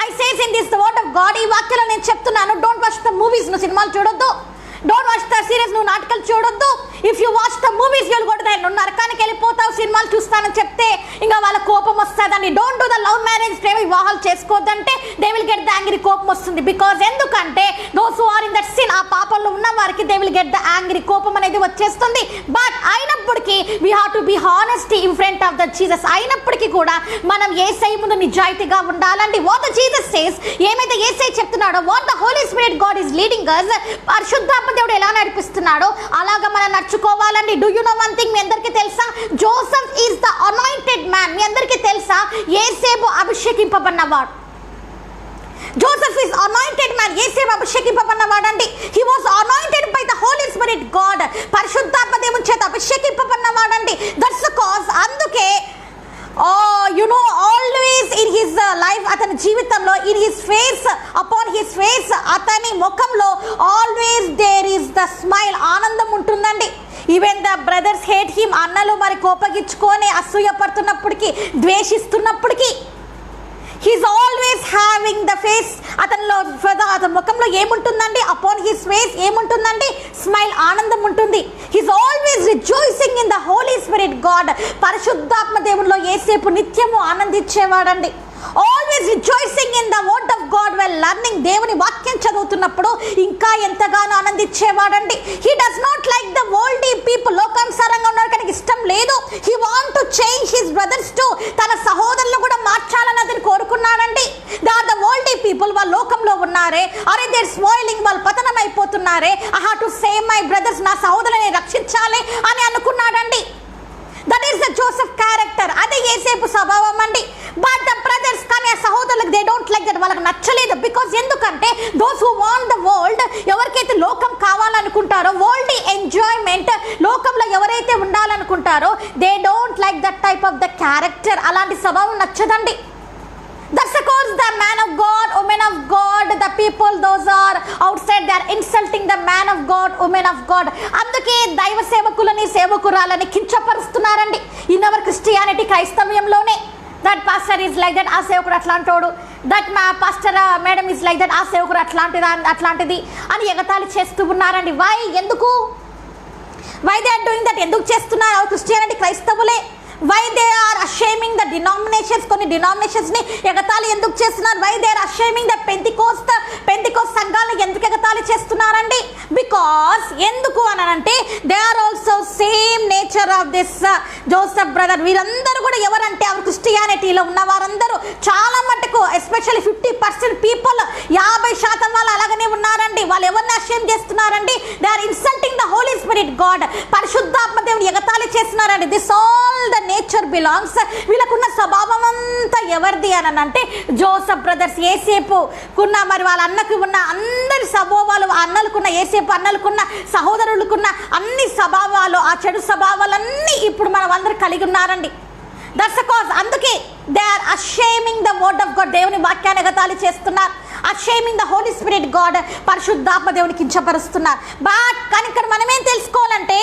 I says in this the word of God, ఈ వాక్యంలో నేను చెప్తున్నాను, డోంట్ వాచ్ ద మూవీస్, నువ్వు సినిమాలు చూడొద్దు. డోంట్ వాచ్ ద సీరియస్, నువ్వు నాటకాలు చూడొద్దు. If you watch the movies you'll go to the, నువ్వు నరకానికి వెళ్ళిపోతావు సినిమాలు చూస్తానని చెప్తే ఇంకా వాళ్ళ కోపం వస్తుందండి. Don't do the love marriage, ప్రేమ వివాహాలు చేసుకోవద్దంటే they will get the angry, కోపం వస్తుంది. బికాజ్ ఎందుకంటే those who are in that sin, ఆ పాపంలో ఉన్న వారికి they will get the angry, కోపం అనేది వచ్చేస్తుంది. బట్ అయినప్పటికీ we have to be honest in front of the Jesus, అయినప్పటికీ కూడా మనం యేసయ్య ముందు నిజాయితీగా ఉండాలండి. వాట్ ద జీసస్ సేస్, ఏమైతే యేసయ్య చెప్తున్నాడో, what the Holy Spirit God is leading us, పరిశుద్ధాత్మ దేవుడు ఎలా నడిపిస్తున్నాడో అలాగా మనం నడుచుకోవాలండి. Do you know one thing, మీ అందరికీ తెలుసా, Joseph is the anointed man. మీ అందరికీ తెలుసా, యేసేపు అభిషేకింపబడినవాడు. Joseph is anointed man, Yesepu అభిషేకింపబడినవాడండి. He was anointed by the Holy Spirit God, పరిశుద్ధాత్మ దేవుని చేత అభిషేకింపబడినవాడండి. దట్స్ ద కాజ్, అందుకే you know always in his life, అతని జీవితంలో, in his face, upon his face, అతని ముఖంలో always there is the smile, ఆనందం ఉంటుందండి. Even the brothers hate him, అన్నలు మరి కోపగించుకొని అసూయపడుతున్నప్పటికీ, ద్వేషిస్తున్నప్పటికీ, he's always having the face, అతనిలో అతని ముఖంలో ఏముంటుందండి? అపాన్ హిస్ ఫేస్ ఏముంటుందండి? స్మైల్, ఆనందం ఉంటుంది. He's always rejoicing in the Holy Spirit God, పరిశుద్ధాత్మ దేవునిలో యేసేపు నిత్యము ఆనందించేవాడండి. Always rejoicing in the word of God well learning. దేవుని వాక్యం చదువుతున్నప్పుడు ఇంకా ఎంతగానో ఆనందించేవాడండి. He does not like the worldly people. లోకానుసారంగా ఉన్నాడు కానీ ఇష్టం లేదు. He want to change his brothers to, తన సహోదరులు కూడా మార్చాలని అతను కోరుకున్నాడండి. They are the worldly people. వాళ్ళు లోకంలో ఉన్నారే, అరే దే ఆర్ స్పాయిలింగ్, వాళ్ళు పతనం అయిపోతున్నారే, I have to save my brothers, నా సహోదరుని రక్షించాలి అని అనుకున్నాడండి. That is the Joseph character. అదే యేసేపు స్వభావం అండి. బట్ ద బ్రదర్స్, కానీ ఆ సహోదరులకు దే డోంట్ లైక్ దట్, వాళ్ళకి నచ్చలేదు. బికాజ్ ఎందుకంటే those who want the world, ఎవరికైతే లోకం కావాలనుకుంటారో, వరల్డ్ ఎంజాయ్మెంట్, లోకంలో ఎవరైతే ఉండాలనుకుంటారో, they don't like that type of the character. అలాంటి స్వభావం నచ్చదండి. That's because the man of God, woman of God, the people, those are outside, they are insulting the man of God, woman of God. అందుకే దైవ సేవకులని సేవకురాలని కించపరుస్తున్నారండి. In our Christianity, క్రైస్తవ్యంలోనే that pastor is like that, ఆ సేవకుడు అట్లాంటోడు, that మా pastor madam is like that, ఆ సేవకుడు అట్లాంటిది అని ఎగతాళి చేస్తూ ఉన్నారండి. వై, ఎందుకు? Why they are doing that? ఎందుకు చేస్తున్నారు? అవర్ క్రిస్టియానిటీ, క్రైస్తవులే. Why they are ashaming the denominations, కొన్ని డినామినేషన్స్ని ఎగతాళి ఎందుకు చేస్తున్నారు? Why they are ashaming the Pentecost సంఘాలను ఎందుకు ఎగతాళి చేస్తున్నారండి? బికాస్ ఎందుకు అని అంటే they are also same nature of this Joseph brother. వీరందరూ కూడా ఎవరంటే అవర్ క్రిస్టియానిటీలో ఉన్న వారందరూ చాలా మటుకు, ఎస్పెషల్లీ 50% పీపుల్, 50% వాళ్ళు అలాగనే ఉన్నారండి. వాళ్ళు ఎవరిని అషేమ్ చేస్తున్నారండి? They are insulting the Holy Spirit God. పరిశుద్ధాత్మ దేవుని ఎగతాళి చేస్తున్నారండి. This all the nature belongs, వీళ్ళకున్న స్వభావం అంతా ఎవరిది అని అంటే జోసెఫ్ బ్రదర్స్. యేసేపుకున్న, మరి వాళ్ళ అన్నకు ఉన్న అందరి స్వభావాలు, అన్నలకున్న, యేసేపు అన్నలకున్న, సహోదరులకున్న అన్ని స్వభావాలు, ఆ చెడు స్వభావాలన్నీ ఇప్పుడు మనం అందరూ కలిగి ఉన్నారండి. దట్స్ కాజ్, అందుకే they are ashaming the word of God. దేవుని వాక్యాన్ని ఎగతాళి చేస్తున్నారు. Ashaming the Holy Spirit God, పరిశుద్ధాత్మ దేవుని కించపరుస్తున్నారు. బట్ కానీ ఇక్కడ మనమేం తెలుసుకోవాలంటే,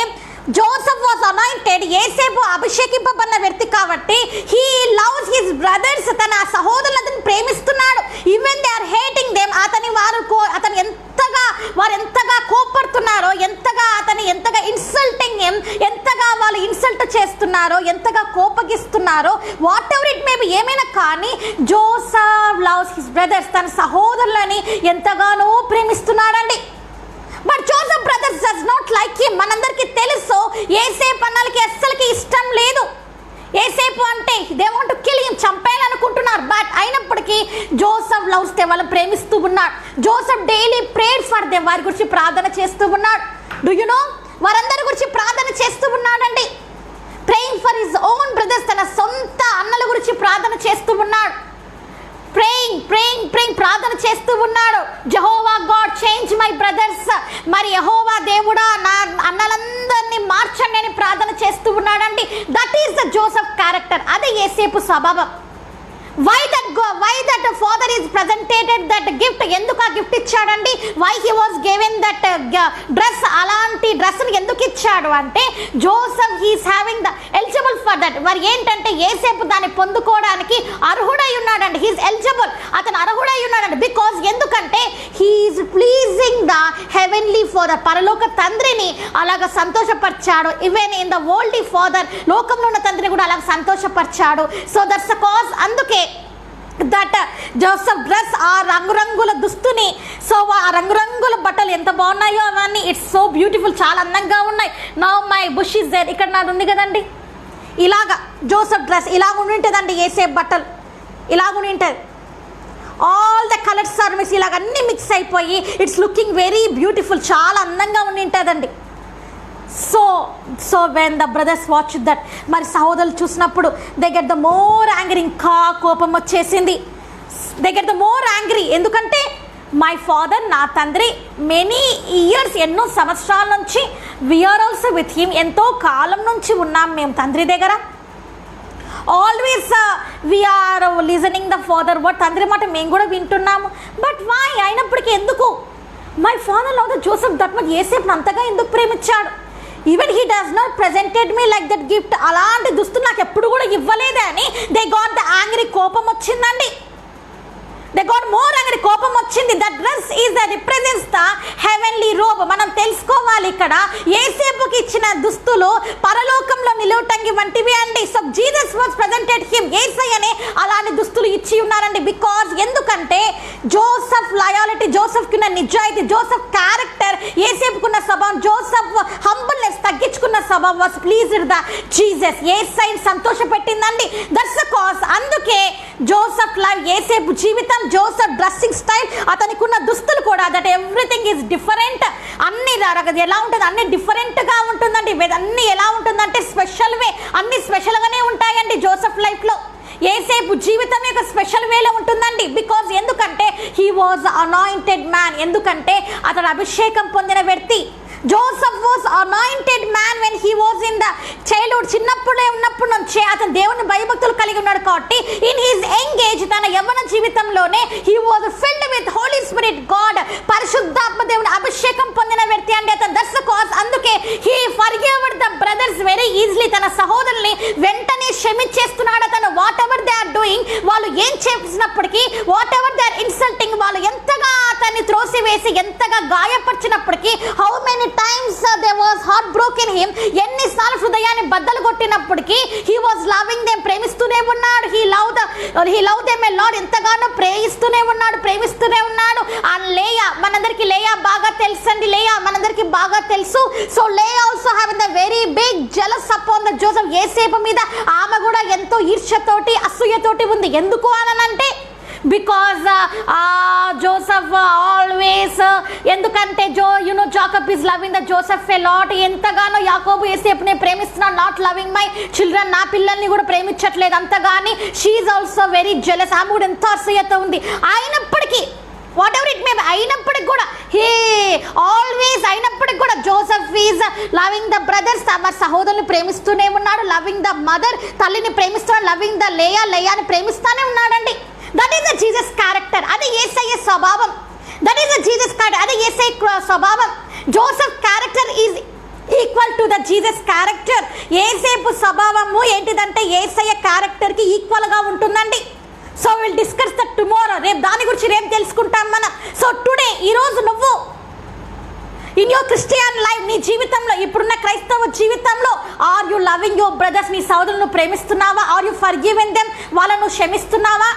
జోసెఫ్ వాజ్ అనాయింటెడ్. యేసేపు అభిషేకింపబడిన వ్యక్తి కాబట్టి హీ లవ్స్ హిస్ బ్రదర్స్. తన సహోదరులను ప్రేమిస్తున్నాడు. Even they are hating them. అతను ఎంతగా కోపడుతున్నారో, ఎంతగా ఇన్సల్టింగ్ హిమ్, ఎంతగా వాళ్ళు ఇన్సల్ట్ చేస్తున్నారో, ఎంతగా కోపగిస్తున్నారో, whatever it may be, ఏమైనా కానీ జోసెఫ్ లవ్స్ హిస్ బ్రదర్స్, తన సహోదరులని ఎంతగానో ప్రేమిస్తున్నాడండి. But Joseph brothers does not like him. మనందరికీ తెలుసు యేసేపు అన్నలకి అస్సలకి ఇష్టం లేదు. యేసేపు అంటే they want to kill him, చంపేయాలనుకుంటున్నారు. బట్ అయినప్పటికీ జోసెఫ్ లవ్స్ దే, వాళ్ళని ప్రేమిస్తూ ఉన్నాడు. Joseph daily prayer for them, వారి గురించి ప్రార్థన చేస్తూ ఉన్నాడు. డు యు నో, వారందరి గురించి ప్రార్థన చేస్తూ ఉన్నాడండి. Praying for his own brothers, తన సొంత అన్నల గురించి ప్రార్థన చేస్తూ ఉన్నాడు. ప్రేయింగ్ ప్రార్థన చేస్తూ ఉన్నాడు. యెహోవా గాడ్ చేంజ్ మై బ్రదర్స్, మరి యెహోవా దేవుడా నా అన్నలందరినీ మార్చండి అని ప్రార్థన చేస్తూ ఉన్నాడండి. That is the Joseph character. అదే యేసేపు స్వభావం. Why that father is presentated that gift, ఎందుకు ఆ గిఫ్ట్ ఇచ్చాడండి? Why he was given that dress, అలాంటి డ్రెస్ని ఎందుకు ఇచ్చాడు అంటే Joseph he's having the eligible for that. మరి ఏంటంటే యేసేపు దాన్ని పొందుకోవడానికి అర్హుడై ఉన్నాడండి. హీస్ ఎలిజిబుల్, అతను అర్హుడై ఉన్నాడండి. బికాజ్ ఎందుకంటే he's pleasing the heavenly father, పరలోక తండ్రిని అలాగ సంతోషపరిచాడు. Even in the world father, లోకంలో ఉన్న తండ్రిని కూడా అలాగ సంతోషపరిచాడు. So that's the cause. అందుకే దట్ జోసెఫ్ డ్రెస్, ఆ రంగురంగుల దుస్తుని, సో ఆ రంగురంగుల బట్టలు ఎంత బాగున్నాయో అవన్నీ, ఇట్స్ సో బ్యూటిఫుల్, చాలా అందంగా ఉన్నాయి. Now my bush is there, ఇక్కడ నాది ఉంది కదండి. ఇలాగా జోసెఫ్ డ్రెస్ ఇలాగ ఉండింటుందండి. యేసేపు బట్టలు ఇలాగ ఉండింటుంది. All the colours are mix, ఇలాగ అన్నీ మిక్స్ అయిపోయి ఇట్స్ లుకింగ్ వెరీ బ్యూటిఫుల్, చాలా అందంగా ఉండింటుందండి. So when the brothers watch that, మరి సహోదరులు చూసినప్పుడు they get the more angry, ఇంకా కోపం వచ్చేసింది. They get the more angry. ఎందుకంటే మై ఫాదర్, నా తండ్రి, మెనీ ఇయర్స్, ఎన్నో సంవత్సరాల నుంచి, వీఆర్ ఆల్సో విత్ హిమ్, ఎంతో కాలం నుంచి ఉన్నాం మేము తండ్రి దగ్గర. Always we are listening the father word, తండ్రి మాట మేము కూడా వింటున్నాము. బట్ వై, అయినప్పటికీ ఎందుకు my father love the Joseph that much, యేసేపుని అంతగా ఎందుకు ప్రేమించాడు? Even he does not presented me like that gift, అలాంటి దుస్తులు నాకు ఎప్పుడు కూడా ఇవ్వలేదే అని దే గాట్ ద యాంగ్రీ, కోపం వచ్చిందండి. దే గాట్ మోర్ యాంగ్రీ, కోపం వచ్చింది. That dress is the represents heavenly robe. మనం తెలుసుకోవాలి ఇక్కడ యేసేపుకి ఇచ్చిన దుస్తులు పరలోకంలో నిలువటంగి వంటివి అండి. So Jesus was presented him, యేసయ్యనే అలాంటి దుస్తులు ఇచ్చి ఉన్నారండి. బికాజ్ ఎందుకంటే జోసెఫ్ లయాలిటీ, జోసెఫ్ కున్న నిజాయితీ, జోసెఫ్ క్యారెక్టర్, యేసేపుకున్న స్వభావం, జోసెఫ్ హంబుల్నెస్ తగ్గించుకున్న స్వభావం వాస్ ప్లీజ్డ్ ద జీసస్. యేసయ్యని సంతోషపెట్టిందండి. That's the cause. అందుకే జోసెఫ్ లైఫ్, యేసేపు జీవితం, జోసెఫ్ డ్రెస్సింగ్ స్టైల్, అతనికి ఉన్న దుస్తులు కూడా దట్ ఎవ్రీథింగ్ ఈజ్ డిఫరెంట్. అన్ని ఎలా ఉంటుంది, అన్ని డిఫరెంట్గా ఉంటుందండి. అన్ని ఎలా ఉంటుందంటే స్పెషల్ వే, అన్ని స్పెషల్గానే ఉంటాయండి జోసెఫ్ లైఫ్లో. యేసేపు జీవితం యొక్క స్పెషల్ వేలో ఉంటుందండి. బికాజ్ ఎందుకంటే హీ వాజ్ అనాయింటెడ్ మ్యాన్, ఎందుకంటే అతడు అభిషేకం పొందిన వ్యక్తి. Joseph was anointed man when he was in the childhood, చిన్నప్పుడే ఉన్నప్పటి నుంచే అతను దేవుని భయభక్తులు కలిగి ఉన్నాడు. కాబట్టి ఇన్ హిస్ యంగ్ ఏజ్, తన యవ్వన జీవితంలోనే he was filled with Holy Spirit God, పరిశుద్ధాత్మ దేవుని అభిషేకం పొందిన వ్యక్తి అండి అతను. That's the cause. అందుకే he forgived the brothers very easily, తన సహోదరుల్ని వెంటనే క్షమించేస్తున్నాడు అతను. Whatever they are doing, వాళ్ళు ఏం చేసినప్పటికీ, whatever they are insulting, వాళ్ళు ఎంతగా అతన్ని త్రోసివేసి ఎంతగా గాయపరిచినప్పటికీ, how many times they was heart broken him, ఎన్నిసార్లు హృదయాన్ని బద్దలు కొట్టినప్పటికీ హీ వాజ్ లవింగ్ దెమ్, ప్రేమిస్తూనే ఉన్నాడు. He love them a lot, ఎంతగానో ప్రేమిస్తూనే ఉన్నాడు. అండ్ లేయా, మనందరికి లేయా బాగా తెలుసు అండి. లేయా మనందరికి బాగా తెలుసు. సో Leya also having the very big jealous upon the Joseph. యేసేపు మీద ఆమె కూడా ఎంతో ఈర్ష్యతోటి, అసూయతోటి ఉంది. ఎందుకు అనంటే బికాజ్ జోసెఫ్ ఆల్వేస్, ఎందుకంటే Jacob is loving the Joseph a lot. ఎంతగానో యాకోబు యేసేపునే ప్రేమిస్తున్నాడు, నాట్ లవింగ్ మై చిల్డ్రన్, నా పిల్లల్ని కూడా ప్రేమించట్లేదు అంతగాని. She is also very jealous, ఆమె కూడా ఎంతో అసూయతో ఉంది. అయినప్పటికీ what ever it may B, అయినప్పటికి కూడా Joseph is loving the brothers, తమ సహోదరుని ప్రేమిస్తూనే ఉన్నాడు. లవింగ్ ద మదర్, తల్లిని ప్రేమిస్తున్నాడు. లవింగ్ ద లేయాని ప్రేమిస్తూనే ఉన్నాడండి. That is the Jesus character. అది యేసయ్య స్వభావం. That is the Jesus character, అది యేసయ్య స్వభావం. Joseph character is equal to the Jesus character. Yesepu స్వభావము ఏంటిదంటే యేసయ్య క్యారెక్టర్కి ఈక్వల్గా ఉంటుందండి. So will discuss that tomorrow, రేపు దాని గురించి రేపు తెలుసుకుంటాం మనం. సో టుడే, ఈరోజు నువ్వు ఇన్ యువర్ క్రిస్టియన్ లైఫ్, నీ జీవితంలో, ఇప్పుడున్న క్రైస్తవ జీవితంలో, are you loving your brothers, నీ సోదరులను ప్రేమిస్తున్నావా? ఆర్ యు ఫర్గివింగ్ దెమ్, వాళ్ళను క్షమిస్తున్నావా?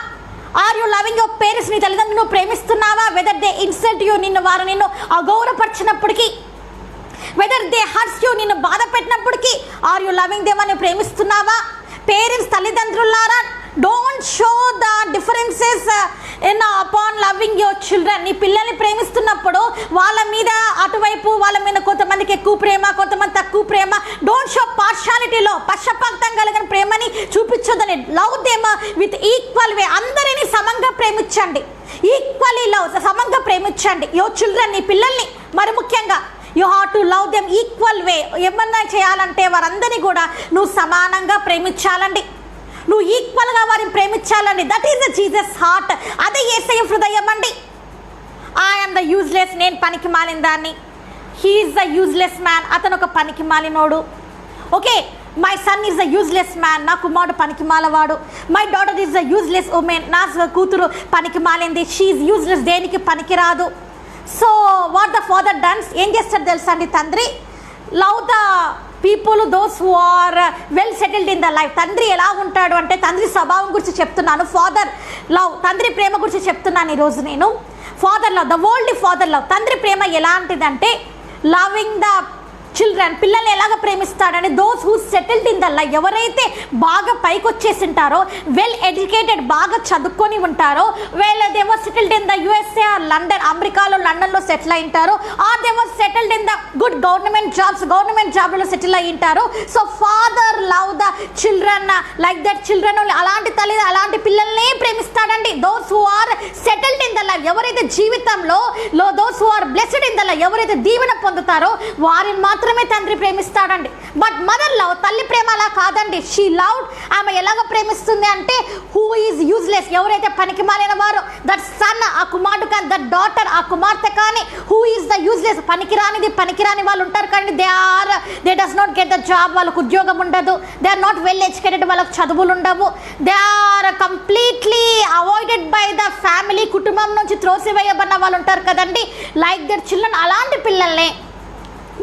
Are you loving your parents, నీ తల్లిదండ్రులను ప్రేమిస్తున్నావా? వెదర్ దే ఇన్సల్ట్ యూ, వారు నిన్ను అగౌరవపరిచినప్పటికీ, వెదర్ దే హర్ట్స్ యూ, నిన్ను బాధ పెట్టినప్పటికీ, ఆర్ యు లవింగ్ దెమ్ అని ప్రేమిస్తున్నావా? పేరెంట్స్, తల్లిదండ్రులారా, don't show the differences upon loving your children. నీ పిల్లల్ని ప్రేమిస్తున్నప్పుడు వాళ్ళ మీద అటువైపు, వాళ్ళ మీద కొంతమందికి ఎక్కువ ప్రేమ, కొంతమంది తక్కువ ప్రేమ. డోంట్ షో పార్షాలిటీలో, పక్షపాతం కలిగిన ప్రేమని చూపించొద్దని. లవ్ దెమ్ విత్ ఈక్వల్ వే, అందరినీ సమంగా ప్రేమించండి. ఈక్వల్లీ లవ్, సమంగా ప్రేమించండి యువర్ చిల్డ్రన్, నీ పిల్లల్ని. మరి ముఖ్యంగా you have to love them equal way. ఏమన్నా చేయాలంటే వారందరినీ కూడా నువ్వు సమానంగా ప్రేమించాలండి, నువ్వు ఈక్వల్గా వారిని ప్రేమించాలండి. That is the Jesus heart, అదే యేసయ్య హృదయం అండి. ఐ యామ్ ద యూజ్లెస్, నేను పనికి మాలిన దాన్ని. He is the useless man, అతను ఒక పనికి మాలినోడు. Okay, my son is the useless man, నా కుమారుడు పనికి మాలవాడు. My daughter is the useless woman, నా కూతురు పనికి మాలింది. షీ ఈజ్ యూజ్లెస్, దేనికి పనికి రాదు. So what the father does, ఏం చేస్తాడు తెలుసా అండి తండ్రి? Love the people those who are well settled in the life. తండ్రి ఎలా ఉంటాడు అంటే, తండ్రి స్వభావం గురించి చెప్తున్నాను. ఫాదర్ లవ్, తండ్రి ప్రేమ గురించి చెప్తున్నాను ఈరోజు నేను. Father love, the world father love. తండ్రి ప్రేమ ఎలాంటిదంటే, లవింగ్ ద చిల్డ్రన్, పిల్లల్ని ఎలాగ ప్రేమిస్తాడని, those who settled in the life, ఎవరైతే బాగా పైకి వచ్చేసి ఉంటారో, వెల్ ఎడ్యుకేటెడ్, బాగా చదువుకొని ఉంటారో, they were settled in the USA or London, అమెరికాలో లండన్లో సెటిల్ అయి ఉంటారు. Or they were settled in the good government జాబ్లో సెటిల్ అయి ఉంటారు. So father love the children like that. Children అలాంటి తల్లి అలాంటి పిల్లల్ని ప్రేమిస్తాడండి. Those who are settled in the life, ఎవరైతే జీవితంలో those who are blessed in the life, ఎవరైతే దీవెన పొందుతారో వారిని మాత్రమే తండ్రి ప్రేమిస్తాడండి. బట్ మదర్ లవ్, తల్లి ప్రేమ అలా కాదండి. షీ లవ్, ఆమె ఎలాగ ప్రేమిస్తుంది అంటే, హూ ఈజ్ యూజ్లెస్, ఎవరైతే పనికి మాలిన వారు, దట్ సన్, ఆ కుమారుడు కానీ, దట్ డాటర్, ఆ కుమార్తె కానీ, who is the use useless, పనికిరాని వాళ్ళు ఉంటారు కానీ they does not get the job, వాళ్ళకు ఉద్యోగం ఉండదు, they are not well educated, వాళ్ళకు చదువులు ఉండవు, they are completely avoided by the family, కుటుంబం నుంచి త్రోసివేయబడిన వాళ్ళు ఉంటారు కదండి, లైక్ దర్ చిల్డ్రన్. అలాంటి పిల్లల్ని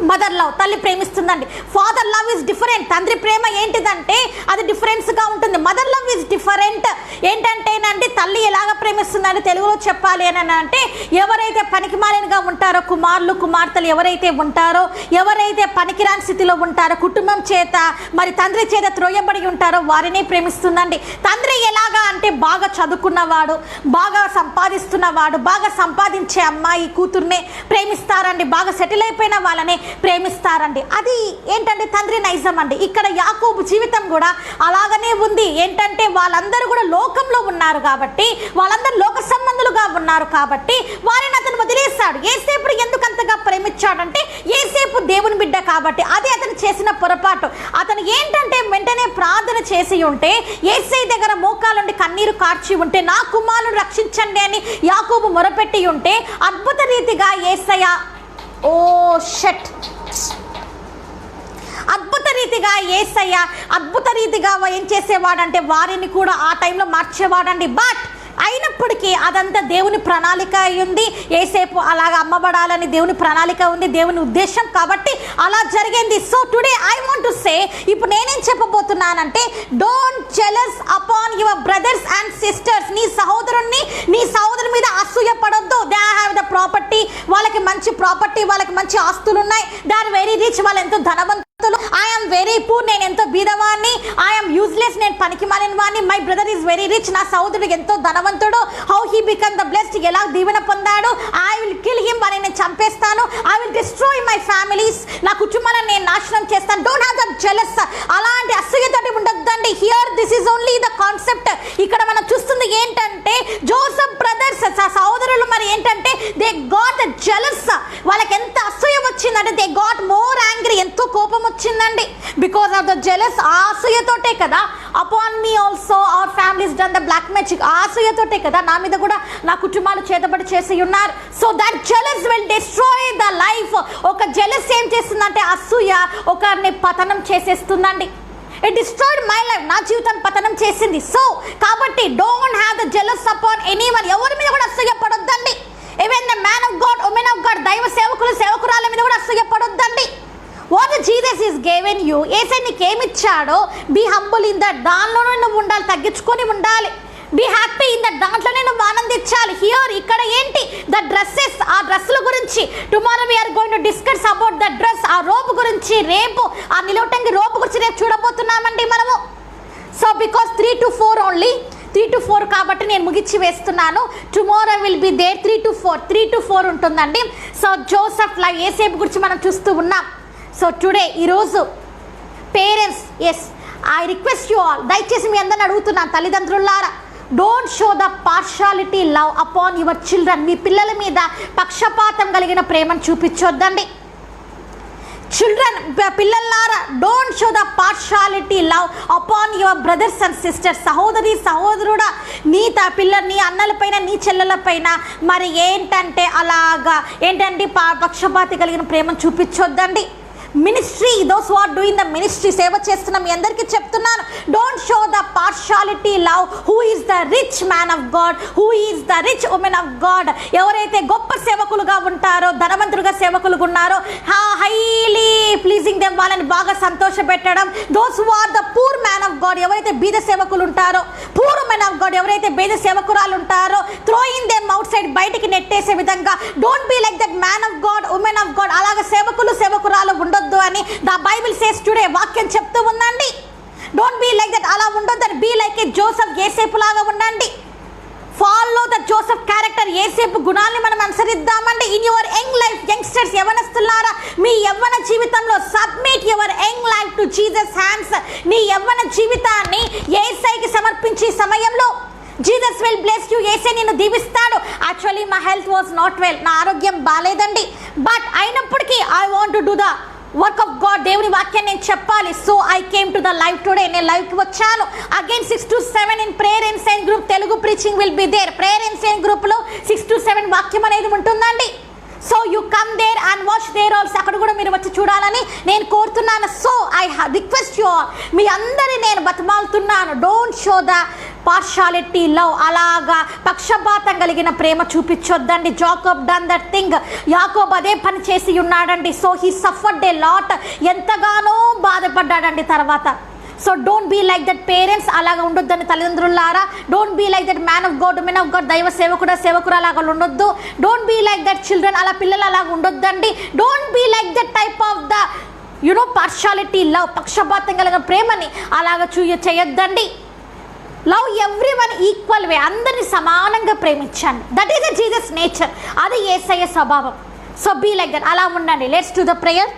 మదర్ లవ్, తల్లి ప్రేమిస్తుందండి. ఫాదర్ లవ్ ఈజ్ డిఫరెంట్, తండ్రి ప్రేమ ఏంటిదంటే అది డిఫరెన్స్గా ఉంటుంది. Mother love is different. ఏంటంటేనండి తల్లి ఎలాగ ప్రేమిస్తుందంటే తెలుగులో చెప్పాలి అని అంటే ఎవరైతే పనికిమాలినగా ఉంటారో కుమారులు కుమార్తెలు ఎవరైతే ఉంటారో, ఎవరైతే పనికిరాని స్థితిలో ఉంటారో, కుటుంబం చేత మరి తండ్రి చేత త్రోయబడి ఉంటారో వారిని ప్రేమిస్తుందండి. తండ్రి ఎలాగా అంటే బాగా చదువుకున్నవాడు, బాగా సంపాదిస్తున్నవాడు, బాగా సంపాదించే అమ్మాయి కూతుర్నే ప్రేమిస్తారండి, బాగా సెటిల్ అయిపోయిన వాళ్ళని ప్రేమిస్తారండి. అది ఏంటంటే తండ్రి నైజం అండి. ఇక్కడ యాకోబు జీవితం కూడా అలాగనే ఉంది. ఏంటంటే వాళ్ళందరూ కూడా లోకంలో ఉన్నారు కాబట్టి, వాళ్ళందరూ లోక సంబంధులుగా ఉన్నారు కాబట్టి వారిని అతను వదిలేస్తాడు. ఏసేపుడు ఎందుకు అంతగా ప్రేమించాడంటే ఏసేపు దేవుని బిడ్డ కాబట్టి. అది అతను చేసిన పొరపాటు. అతను ఏంటంటే వెంటనే ప్రార్థన చేసి ఉంటే, యేసయ్య దగ్గర మోకాలుండి కన్నీరు కార్చి ఉంటే, నా కుమారుని రక్షించండి అని యాకోబు మొరపెట్టి ఉంటే అద్భుత రీతిగా యేసయ్య అద్భుత రీతిగా ఏం చేసేవాడంటే వారిని కూడా ఆ టైంలో మార్చేవాడండి. బట్ అయినప్పటికీ అదంతా దేవుని ప్రణాళిక ఉంది. ఏసేపు అలాగ అమ్మబడాలని దేవుని ప్రణాళిక ఉంది, దేవుని ఉద్దేశం కాబట్టి అలా జరిగింది. So today I want to say, ఇప్పుడు నేనేం చెప్పబోతున్నానంటే don't jealous upon your brothers and sisters. నీ సహోదరుని మీద అసూయ పడొద్దు. దే హ్యావ్ ద ప్రాపర్టీ, వాళ్ళకి మంచి ప్రాపర్టీ, వాళ్ళకి మంచి ఆస్తులు ఉన్నాయి, దే ఆర్ వెరీ రిచ్, వాళ్ళు ఎంతో ధనవంతులు. ఐఎమ్ వెరీ పూర్, నేను ఎంతో బీదవాణ్ణి, ఐఎమ్ యూజ్లెస్, నేను పనికి మాలిన వాడిని, my brother is very rich, నా సహోదరుడు ఎంతో ధనవంతుడు, how he become the blessed, ఎలా దీవెన పొందాడు, ఐ విల్ కిల్ హిమ్, వారిని నేను చంపేస్తాను, I will destroy my families, నా కుటుంబాలను నేను నాశనం చేస్తాను. డోంట్ హ్యావ్ దట్ జెలస్, అలాంటి అసూయతోటి ఉండొద్దండి. Here this is only the concept. ఇక్కడ మనం చూస్తుంది ఏంటంటే జోసెఫ్ బ్రదర్స్ సహోదరులు మరి ఏంటంటే దే గాట్ జెలస్, వాళ్ళకి ఎంత అసూయ వచ్చిందంటే దే గాట్ మోర్ యాంగ్రీ, ఎంతో కోపం వచ్చిందండి. బికాస్ ఆఫ్ ద జెలస్, ఆ అసూయతోటే కదా upon me also our families done the black magic, ఆ అసూయతోటే కదా నా మీద కూడా నా కుటుంబాలు చేతబడి చేసి ఉన్నారు. So that jealous will destroy the life. ఒక జెలస్ ఏం చేస్తుందంటే అసూయ ఒకరిని పతనం చేసేస్తుందండి. ఇట్ డిస్ట్రాయిడ్ మై లైఫ్, నా జీవితం పతనం చేసింది. సో కాబట్టి don't have the jealous upon anyone, ఎవరి మీద కూడా అసూయ పడొద్దండి. Even the man of God, woman of God, దైవ సేవకులు సేవకురాల మీద కూడా అసూయ పడొద్దండి. What Jesus is given you, Yesayya నీకు ఏమిచ్చాడో బీ హంబుల్ ఇన్ దట్, దానిలోనే నువ్వు ఉండాలి, తగ్గించుకొని ఉండాలి. బీ హ్యాపీ ఇన్ దట్, దాంట్లోనే నువ్వు ఆనందించాలి. హియర్ ఇక్కడ ఏంటి ద డ్రెస్సెస్, ఆ డ్రెస్సుల గురించి tomorrow we're going to discuss about the dress, ఆ రోబు గురించి రేపు, ఆ నిలువటంగి రోబు గురించి రేపు చూడబోతున్నామండి మనము. So because 3 to 4 only, 3 to 4 కాబట్టి నేను ముగించి వేస్తున్నాను. Tomorrow will be there 3 to 4 ఉంటుందండి. సో జోసెఫ్ లైఫ్ యేసేపు గురించి మనం చూస్తూ ఉన్నాం. సో టుడే ఈరోజు parents, yes I request you all, దయచేసి మీ అందరిని అడుగుతున్నాను తల్లిదండ్రులారా, don't show the partiality love upon your children. మీ పిల్లల మీద పక్షపాతం కలిగిన ప్రేమను చూపించొద్దండి. చిల్డ్రన్, పిల్లలారా, don't show the partiality love upon your brothers and sisters. సహోదరుడా, నీ నీ అన్నలపైన నీ చెల్లెలపైన మరి ఏంటంటే అలాగా ఏంటంటే పక్షపాతి కలిగిన ప్రేమను చూపించొద్దండి. Ministry, those who are doing the ministry, సేవ చేస్తున్న మీ అందరికీ చెప్తున్నాను, don't show the partiality love who is the rich man of God, who is the rich woman of God. ఎవరైతే గొప్ప సేవకులుగా ఉంటారో, ధనవంతులుగా సేవకులుగా ఉన్నారో, హైలీ ప్లీజింగ్ దెమ్, వాళ్ళని బాగా సంతోషపెట్టడం. Those who are the poor man of God, ఎవరైతే బీద సేవకులు ఉంటారో, పూర్ ఉమెన్ ఆఫ్ గాడ్, ఎవరైతే బీద సేవకురాలు ఉంటారో, థ్రోయింగ్ దెమ్ అవుట్ సైడ్, బయటికి నెట్టేసే విధంగా. Don't be like that man of God, woman of God, అలాగ సేవకురాలు ఉండొద్దు అని ద బైబిల్ సేస్ టుడే, వాక్యం చెప్తూ ఉందండి. డోంట్ బీ లైక్ దట్, అలా ఉండొద్దని. బీ లైక్ ఏ జోసెఫ్, యేసేపు లాగా ఉండండి. Follow the Joseph character, Yesepu గుణాన్ని మనం అనుసరిద్దామండి. In your young life, youngsters, యవ్వనస్తులారా, మీ యవ్వన జీవితంలో submit your young life to Jesus hands. నీ యవ్వన జీవితాన్ని యేసయ్యకి సమర్పించే సమయంలో Jesus will bless you, Yesayya నిన్ను దీవిస్తాడు. Actually my health was not well, నా ఆరోగ్యం బాలేదండి, బట్ అయినప్పటికీ I want to do the work of God, దేవుని వాక్యాన్ని నేను చెప్పాలి. So I came to the live today, నేను లైవ్కి వచ్చాను. Again 6 to 7 in prayer and sign group, Telugu preaching will be there. Prayer and sign గ్రూప్లో 6 to 7 వాక్యం అనేది ఉంటుందండి. So you come there and watch there also, అక్కడ కూడా మీరు వచ్చి చూడాలని నేను కోరుతున్నాను. So I request you all, మీ అందరినీ నేను బతిమాలుతున్నాను, don't show the partiality love, అలాగా పక్షపాతం కలిగిన ప్రేమ చూపించొద్దండి. Jacob done that thing, Yakob అదే పని చేసి ఉన్నాడండి. So he suffered a lot, ఎంతగానో బాధపడ్డాడండి తర్వాత. So don't be like that parents, అలాగా ఉండొద్దని తల్లిదండ్రులారా. Don't be like that man of God, woman of God, దైవ సేవకుడు సేవకుడు అలాగా ఉండొద్దు. Don't be like that children, అలా పిల్లలు అలాగా ఉండొద్దండి. Don't be like that type of the partiality love, పక్షపాతం కలిగిన ప్రేమని అలాగా చేయొద్దండి. Love every one equal way, అందరిని సమానంగా ప్రేమించండి. That is the Jesus nature, అది యేసయ్య స్వభావం. సో బీ లైక్ దట్, అలా ఉండండి. Let's do the prayer.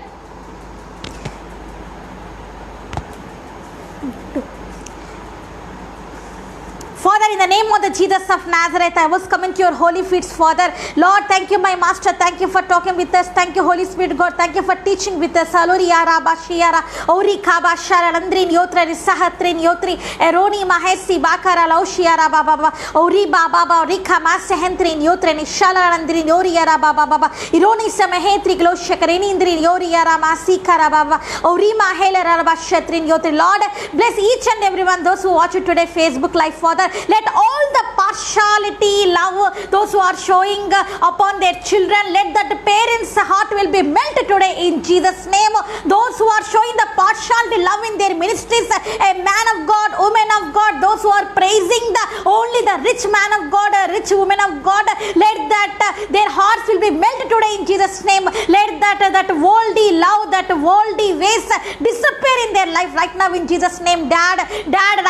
Father, in the name of the Jesus of Nazareth, I was coming to your holy feet, Father. Lord, thank you, my Master. Thank you for talking with us. Thank you, Holy Spirit, God. Thank you for teaching with us. Alori yara bashiyara, ori kaba shara, landrin yotre, risahatrin yotri, eroni mahesi bakara laushiyara baba, ori baba, ori kama sehentrin yotre, nishala landrin yori yara baba, ironi samahetri gloshakarini indrin yori yara masikara baba, ori mahela rabashatrin yotri. Lord, bless each and everyone, those who watch it today, Facebook Live, Father. Let all the partiality love, those who are showing upon their children, let that parents' heart will be melted today in Jesus' name. Those who are showing the partiality love in their ministries, a man of God, woman of God, those who are praising only the rich man of God, a rich woman of God, let that their hearts will be melted today in Jesus' name. Let that worldly love, that worldly ways disappear in their life right now in Jesus' name. Dad,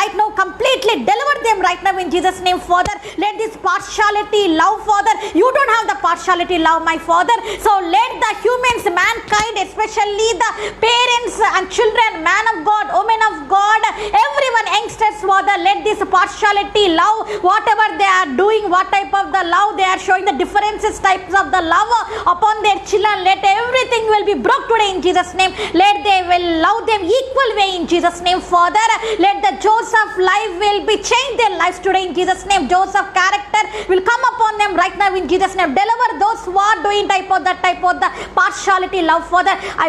right now completely deliver them right now in Jesus' name, Father. Let this partiality love, Father, you don't have the partiality love, my Father. So let the humans, mankind, especially the parents and children, man of God, woman of God, everyone, youngsters, Father, let this partiality love, whatever they are doing, what type of the love they are showing, the differences types of the love upon their children, let everything will be broke today in Jesus' name. Let they will love them equal way in Jesus' name, Father. Let the Joseph life will be changed their lives today in Jesus' name. Joseph character will come upon them right now in Jesus' name. Deliver those who are doing type of the partiality love, Father. I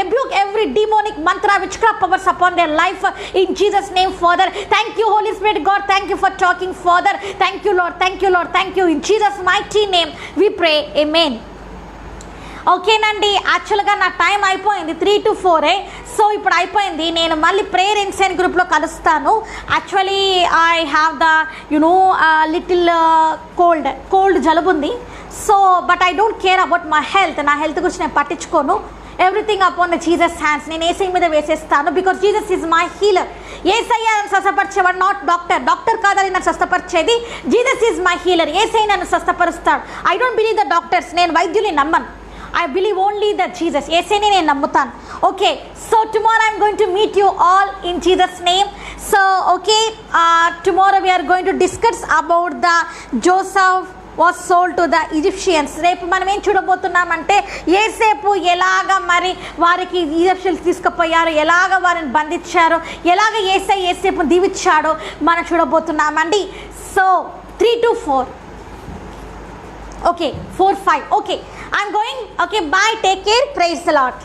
rebuke every demonic mantra, witchcraft powers upon their life in Jesus' name, Father. Thank you, Holy Spirit, God. Thank you for talking, Father. Thank you, Lord. Thank you, Lord. Thank you. In Jesus' mighty name we pray. Amen. ఓకేనండి, యాక్చువల్గా నా time అయిపోయింది 3 to 4. So ఇప్పుడు అయిపోయింది. నేను మళ్ళీ prayer in sign గ్రూప్లో కలుస్తాను. Actually I have the little cold జలుబు ఉంది. So but I don't care about my health. నా హెల్త్ గురించి నేను పట్టించుకోను. Everything upon the Jesus hands. నేను ఏసై మీద వేసేస్తాను. Because Jesus is my healer. Yesayya నన్ను స్వస్థపరిచేవాడు, నాట్ డాక్టర్ కాదని నన్ను స్వస్థపరిచేది. Jesus is my healer. Yesai నన్ను స్వస్థపరుస్తాడు. I don't believe the doctors. నేను వైద్యుని నమ్మను. I believe only that Jesus. ఏసైనే నేను నమ్ముతాను. Okay, so tomorrow I'm going to meet you all in Jesus name. So okay, tomorrow we're going to discuss about the Joseph was sold to the Egyptians. రేపు మనం ఏం చూడబోతున్నామంటే యేసేపు ఎలాగ మరి వారికి Egyptians తీసుకుపోయారు, ఎలాగ వారిని బంధించారు, ఎలాగ యేసేపుని దీవించాడో మనం చూడబోతున్నామండి. So 3 to 4. Okay, 4, 5. Okay, I'm going. Okay, bye. Take care. Praise the Lord.